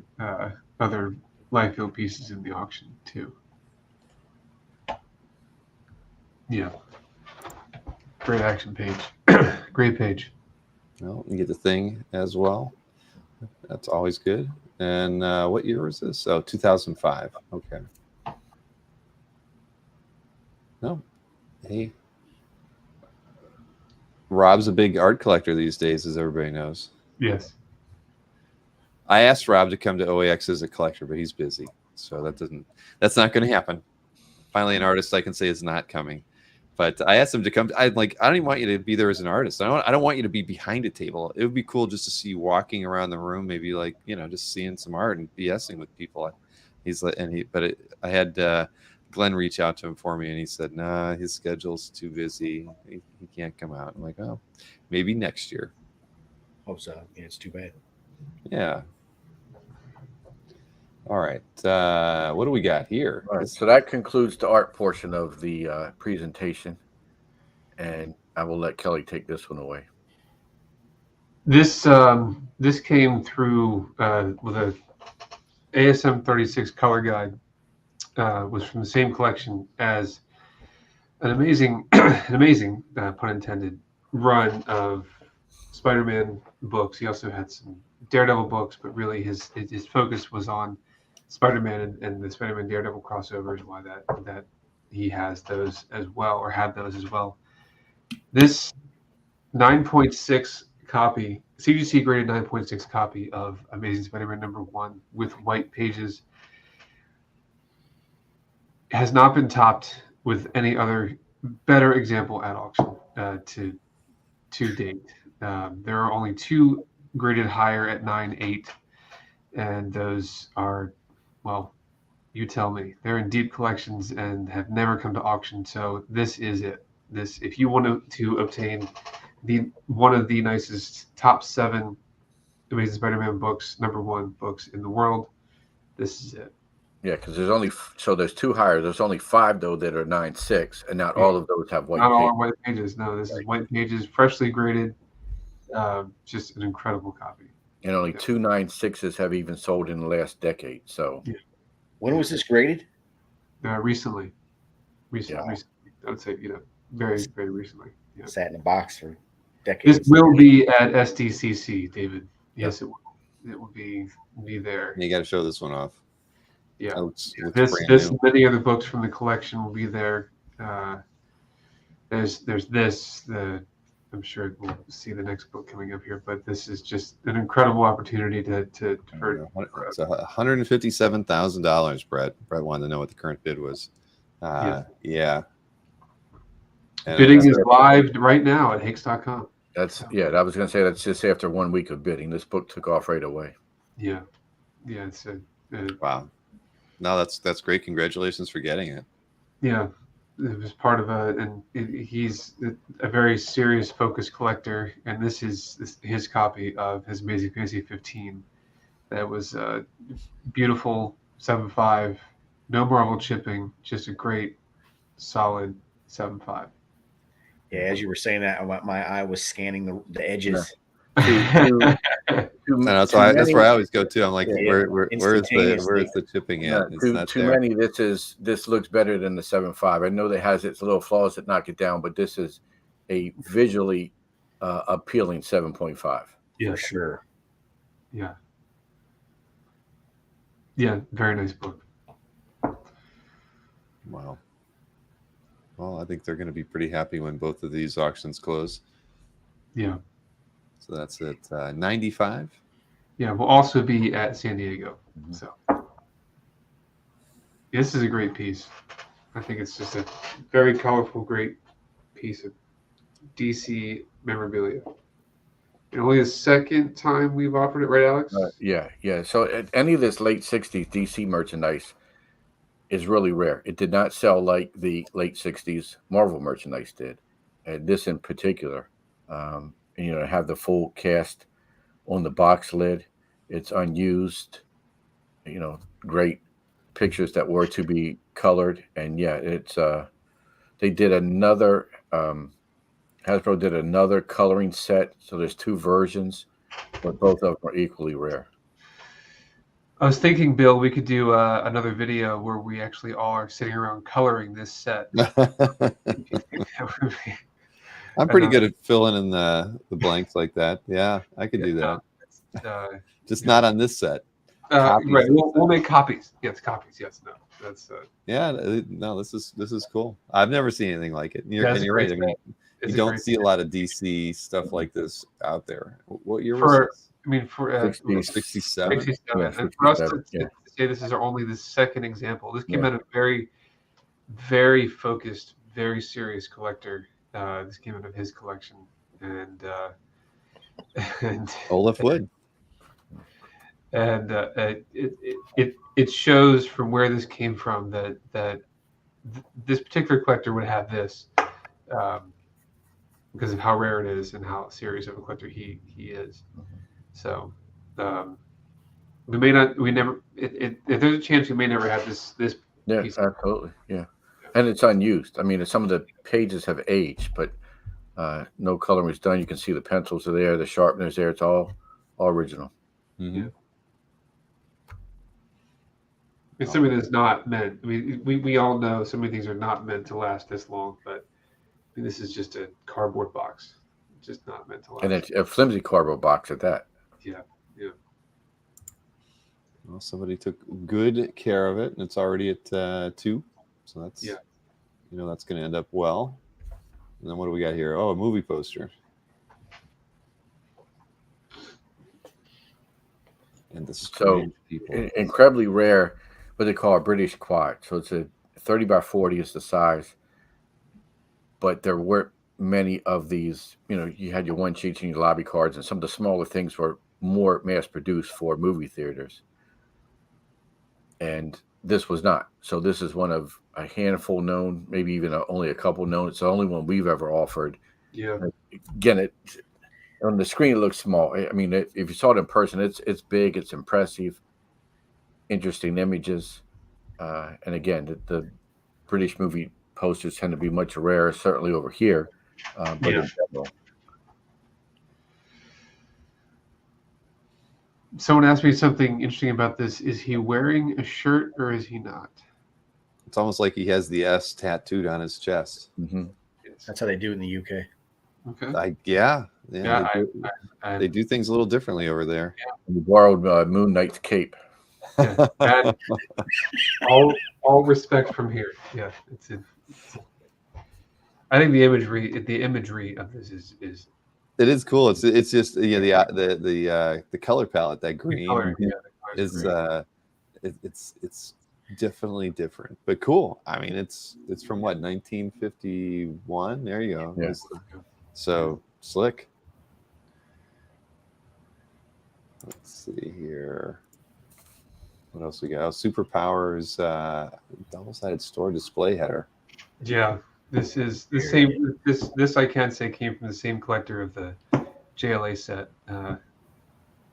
live field pieces in the auction too. Yeah. Great action page. Great page. Well, you get the thing as well. That's always good. And what year was this? Oh, 2005. Okay. No. Hey. Rob's a big art collector these days, as everybody knows. Yes. I asked Rob to come to OAX as a collector, but he's busy. So that's not going to happen. Finally, an artist I can say is not coming. But I asked him to come. I don't even want you to be there as an artist. I don't want you to be behind a table. It would be cool just to see you walking around the room, maybe like, just seeing some art and BSing with people. I had Glenn reach out to him for me, and he said, nah, his schedule's too busy. He can't come out. I'm like, oh, maybe next year. Hope so. Yeah, it's too bad. Yeah. All right. What do we got here? All right. So that concludes the art portion of the presentation. And I will let Kelly take this one away. This came through with a ASM 36 color guide. Was from the same collection as an amazing pun intended run of Spider-Man books. He also had some Daredevil books, but really his focus was on Spider-Man and the Spider-Man Daredevil crossovers. Why that he has those as well, or had those as well. This 9.6 copy, CGC graded 9.6 copy of Amazing Spider-Man #1 with white pages has not been topped with any other better example at auction to date. There are only 2 graded higher at 9.8, and those are, well, you tell me. They're in deep collections and have never come to auction. So this is it. If you want to obtain one of the nicest top 7 Amazing Spider-Man books, #1 books in the world, this is it. Yeah, because there's 2 higher. There's only 5 though that are 9.6, and not all of those have white pages. Not all are white pages. No, this is white pages, freshly graded. Just an incredible copy. And only 2 9.6s have even sold in the last decade. So, when was this graded? Recently. Yeah. I would say, very, very recently. Yeah. Sat in a box for decades. This will be at SDCC, David. Yes, it will. It will be there. You got to show this one off. Yeah. Looks This many other books from the collection will be there. There's this. I'm sure we'll see the next book coming up here, but this is just an incredible opportunity for it's $157,000. Brett wanted to know what the current bid was. Yeah. Bidding is live right now at Hakes.com. I was going to say that's just after 1 week of bidding. This book took off right away. Yeah. It's wow. No, that's great. Congratulations for getting it. Yeah, it was part of he's a very serious, focused collector, and this is his copy of his Amazing Fantasy 15. That was beautiful 7.5, no Marvel chipping, just a great, solid 7.5. Yeah, as you were saying that, my eye was scanning the edges. That's where I always go to. I'm like, where's the chipping at? It's not too there. many. This looks better than the 7.5. I know that has its little flaws that knock it down, but this is a visually appealing 7.5. Yeah, for sure. Yeah, very nice book. Wow. Well, I think they're going to be pretty happy when both of these auctions close. Yeah. So that's at 95. Yeah, we'll also be at San Diego. Mm-hmm. So this is a great piece. I think it's just a very colorful, great piece of DC memorabilia. And only the second time we've offered it, right, Alex? Yeah. So any of this late 60s DC merchandise is really rare. It did not sell like the late 60s Marvel merchandise did. And this in particular, have the full cast on the box lid. It's unused, great pictures that were to be colored. And it's they did another. Hasbro did another coloring set, so there's 2 versions, but both of them are equally rare. I was thinking, Bill, we could do another video where we actually all are sitting around coloring this set. I'm pretty good at filling in the blanks like that. Yeah, I could do that. Just not on this set. Right, we'll make copies. Yes, copies. Yes, no, that's. Yeah, no, this is cool. I've never seen anything like it. You're right. I mean, you don't see a lot of DC stuff like this out there. What year was this? I mean, for 67. 67. And for us to say this is only the second example, this came out of a very, very focused, very serious collector. This came out of his collection, and Olaf Wood. And it shows from where this came from that this particular collector would have this because of how rare it is and how serious of a collector he is. So if there's a chance we may never have this Yeah, piece. Absolutely. Yeah. And it's unused. I mean, some of the pages have aged, but no coloring was done. You can see the pencils are there, the sharpeners there. It's all original. Mm-hmm. Yeah. It's something that's not meant. I mean, we all know so many things are not meant to last this long, but I mean, this is just a cardboard box, just not meant to last. And it's a flimsy cardboard box at that. Yeah. Well, somebody took good care of it, and it's already at 2, so that's that's going to end up well. And then what do we got here? Oh, a movie poster. And the strange people. Incredibly rare, what they call a British quad. So it's a 30 by 40 is the size. But there weren't many of these. You had your one sheets and your lobby cards, and some of the smaller things were more mass produced for movie theaters. And this was not. So this is one of a handful known, maybe even only a couple known. It's the only one we've ever offered. Yeah. Again, on the screen it looks small. I mean, if you saw it in person, it's big, it's impressive, interesting images, and again, the British movie posters tend to be much rarer, certainly over here. But in general. Someone asked me something interesting about this. Is he wearing a shirt or is he not? It's almost like he has the S tattooed on his chest. Mm-hmm. That's how they do it in the UK. Okay. They do things a little differently over there. Yeah. We borrowed Moon Knight's cape. Yeah, all respect from here. Yeah, I think the imagery of this is it is cool. It's just the color palette, that green is it's definitely different, but cool. I mean, it's from what, 1951. There you go. Yeah. So slick. Let's see here. What else we got? Oh, Superpowers double-sided store display header. Yeah, this is the same. This I can say came from the same collector of the JLA set.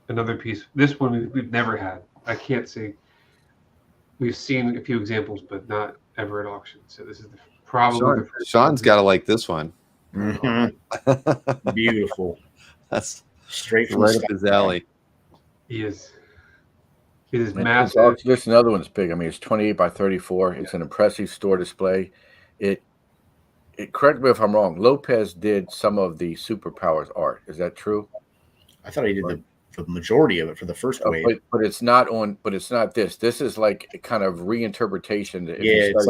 Another piece. This one we've never had. I can't say. We've seen a few examples, but not ever at auction. So this is probably the first. Sean's got to like this one. Mm-hmm. Beautiful. That's straight from right up his alley. He is. It is massive. Just another one's big. I mean, it's 28 by 34. It's an impressive store display. It correct me if I'm wrong. Lopez did some of the Superpowers art. Is that true? I thought he did the majority of it for the first wave. But it's not on. But it's not this. This is like a kind of reinterpretation. It's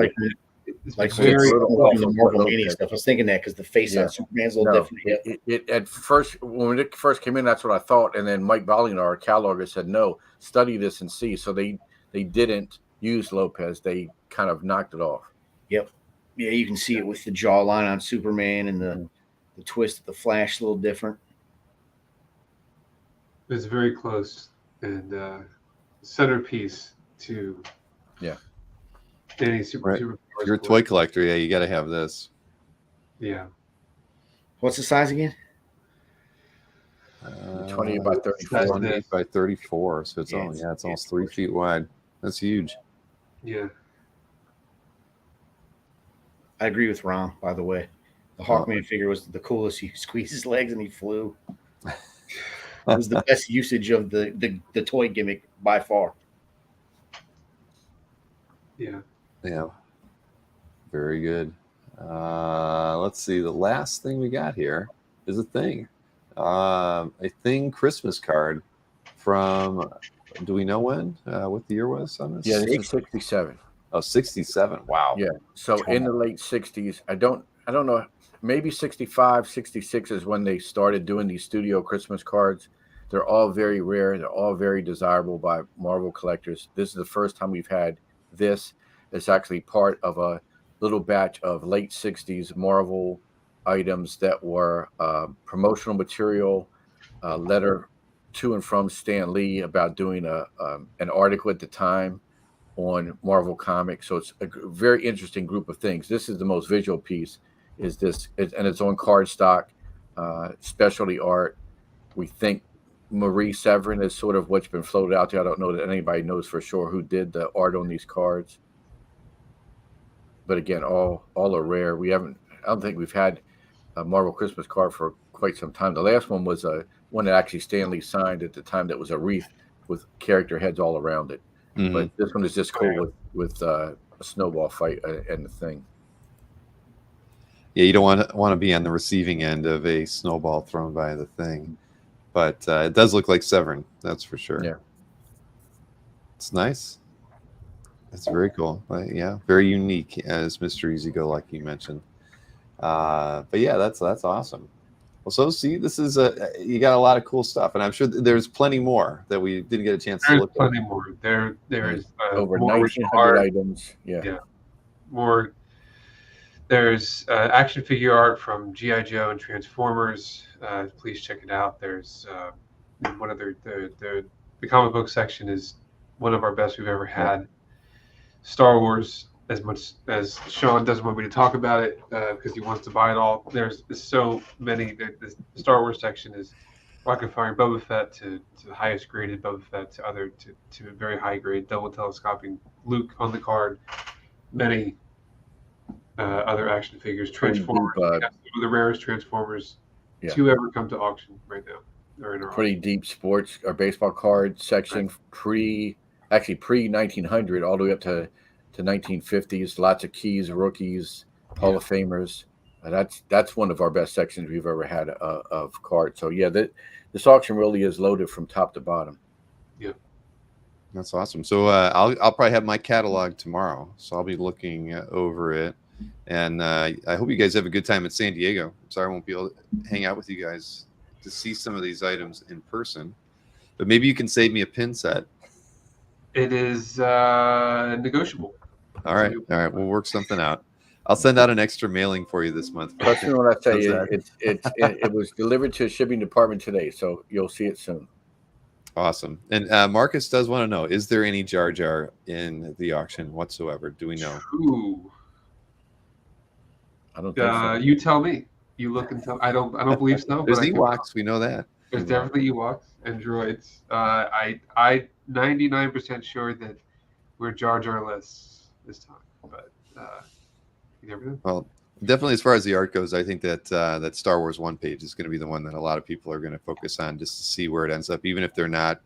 like very the Marvel Mania stuff. I was thinking that because the face on Superman's a little different. It at first, when it first came in, that's what I thought. And then Mike Bollinger, our cataloger, said, "No, study this and see." So they didn't use Lopez. They kind of knocked it off. Yep. Yeah, you can see it with the jawline on Superman and the twist of the Flash a little different. It's very close and centerpiece to any super. If you're a toy collector, you got to have this. Yeah. What's the size again? 28 by 34. 28 by 34. So it's almost 3 feet wide. That's huge. Yeah. I agree with Ron. By the way, the Hawkman figure was the coolest. He squeezed his legs and he flew. It was the best usage of the toy gimmick by far. Yeah. Yeah. Very good. Let's see. The last thing we got here is a Thing. A Thing Christmas card from, do we know when? What the year was on this? Yeah, this is 67. Oh, 67. Wow. Yeah. So in the late 60s, I don't know, maybe 65, 66 is when they started doing these studio Christmas cards. They're all very rare. They're all very desirable by Marvel collectors. This is the first time we've had this. It's actually part of a little batch of late 60s Marvel items that were promotional material, letter to and from Stan Lee about doing an article at the time on Marvel Comics. So it's a very interesting group of things. This is the most visual piece, is this, and it's on cardstock, specialty art. We think Marie Severin is sort of what's been floated out there. I don't know that anybody knows for sure who did the art on these cards. But again, all are rare. I don't think we've had a Marvel Christmas card for quite some time. The last one was one that actually Stan Lee signed at the time, that was a wreath with character heads all around it. Mm-hmm. But this one is just cool with a snowball fight and the Thing. Yeah, you don't want to be on the receiving end of a snowball thrown by the Thing. But it does look like Severin, that's for sure. Yeah. It's nice. That's very cool. Yeah, very unique, as Mr. Easy Go, like you mentioned. But yeah, that's awesome. Well, so see, this is you got a lot of cool stuff, and I'm sure there's plenty more that we didn't get a chance to look at. There's plenty more. There is over more 1,900 items. Yeah. More. There's action figure art from G.I. Joe and Transformers. Please check it out. There's one of the comic book section is one of our best we've ever had. Yeah. Star Wars, as much as Sean doesn't want me to talk about it because he wants to buy it all, there's so many. The Star Wars section is Rocket Fire Boba Fett to the highest graded Boba Fett to a very high grade double telescoping Luke on the card. Many other action figures, Transformers, some of the rarest Transformers to ever come to auction right now. They're in our pretty deep sports or baseball card section, pre 1900 all the way up to 1950s. Lots of keys, rookies, Hall of Famers. That's one of our best sections we've ever had of cards. So yeah, this auction really is loaded from top to bottom. Yeah, that's awesome. So I'll probably have my catalog tomorrow, so I'll be looking over it. And I hope you guys have a good time in San Diego. I'm sorry I won't be able to hang out with you guys to see some of these items in person, but maybe you can save me a pin set. It is negotiable. All right. We'll work something out. I'll send out an extra mailing for you this month. Trust me when I tell you, it was delivered to a shipping department today, so you'll see it soon. Awesome. And Marcus does want to know: is there any Jar Jar in the auction whatsoever? Do we know? Ooh. I don't think so. You tell me. You look and tell. I don't believe so. There's Ewoks. We know that. There's definitely Ewoks and droids. I 99% sure that we're Jar Jar-less this time, but you never know. Well, definitely as far as the art goes, I think that that Star Wars one page is going to be the one that a lot of people are going to focus on just to see where it ends up, even if they're not,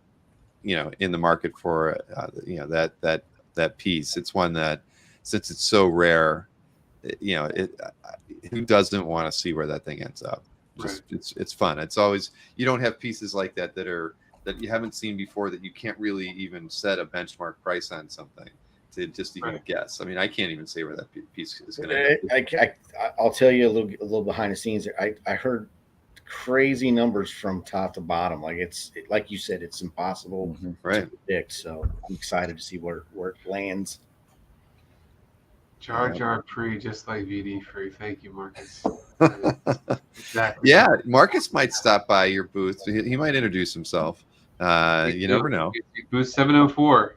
in the market for that piece. It's one that, since it's so rare, who doesn't want to see where that thing ends up? Just right. It's fun. It's always, you don't have pieces like that that you haven't seen before, that you can't really even set a benchmark price on something to just even guess. I mean, I can't even say where that piece is going to. I'll tell you a little behind the scenes. I heard crazy numbers from top to bottom. Like like you said, it's impossible to predict. So I'm excited to see where it lands. Jar Jar free, just like VD free. Thank you, Marcus. Exactly. Yeah, Marcus might stop by your booth. He might introduce himself. You never know. Booth 704.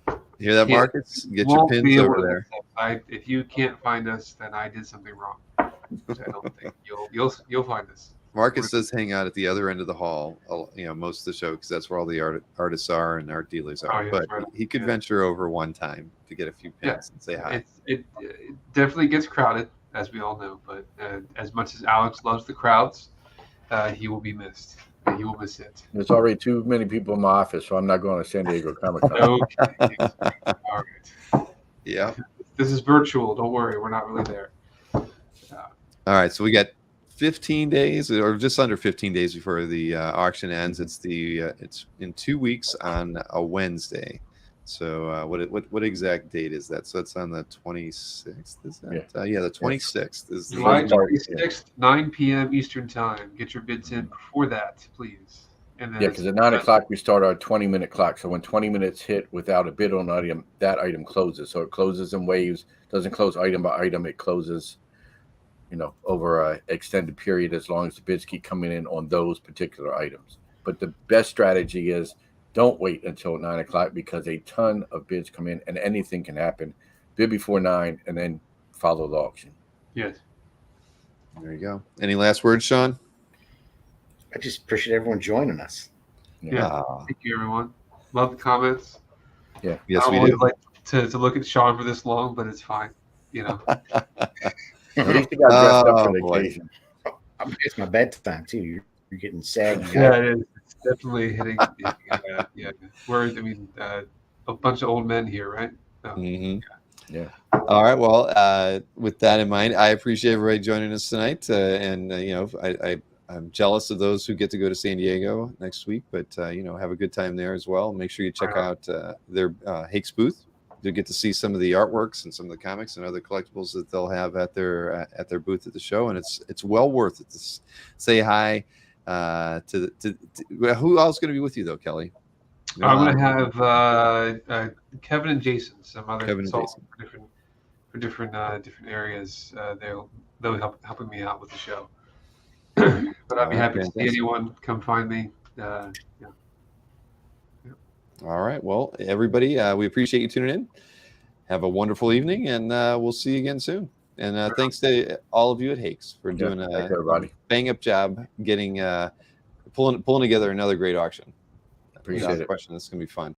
You hear that, Marcus? Get your pins over there. If you can't find us, then I did something wrong. I don't think you'll find us. Marcus does hang out at the other end of the hall, most of the show, because that's where all the artists are and art dealers are. But he could venture over one time to get a few pins and say hi. It definitely gets crowded. as we all know. But as much as Alex loves the crowds, he will be missed. He will miss it. There's already too many people in my office, so I'm not going to San Diego Comic-Con. Okay. All right. Yeah. This is virtual. Don't worry. We're not really there. All right. So we got 15 days or just under 15 days before the auction ends. It's it's in 2 weeks on a Wednesday. So what exact date is that? So it's on the 26th. Is that? Yeah, the 26th is July the 26th, 9 p.m. Eastern time. Get your bids in before that, please. And then because at 9 o'clock we start our 20-minute clock. So when 20 minutes hit without a bid on an item, that item closes. So it closes in waves. Doesn't close item by item. It closes, over an extended period as long as the bids keep coming in on those particular items. But the best strategy is don't wait until 9 o'clock because a ton of bids come in and anything can happen. Bid before 9 and then follow the auction. Yes. There you go. Any last words, Sean? I just appreciate everyone joining us. Yeah. Thank you, everyone. Love the comments. Yeah. Yes, I we don't do. always like to look at Sean for this long, but it's fine. At least you got dressed up for the boy. occasion. It's my bedtime too. You're getting saggy. Yeah, it is. It's definitely hitting. Yeah. We're, a bunch of old men here, right? So, Yeah. All right. Well, with that in mind, I appreciate everybody joining us tonight. I'm jealous of those who get to go to San Diego next week, but have a good time there as well. Make sure you check out their Hake's booth. You'll get to see some of the artworks and some of the comics and other collectibles that they'll have at their booth at the show, and it's well worth it to say hi to who else is going to be with you though, Kelly? I'm going to have Kevin and Jason, some other consultants for different areas. They'll be helping me out with the show. But I'd be happy to see anyone come find me. All right. Well, everybody, we appreciate you tuning in. Have a wonderful evening, and we'll see you again soon. And thanks to all of you at Hakes for doing a bang-up job getting pulling together another great auction. Appreciate it. Question. This is going to be fun.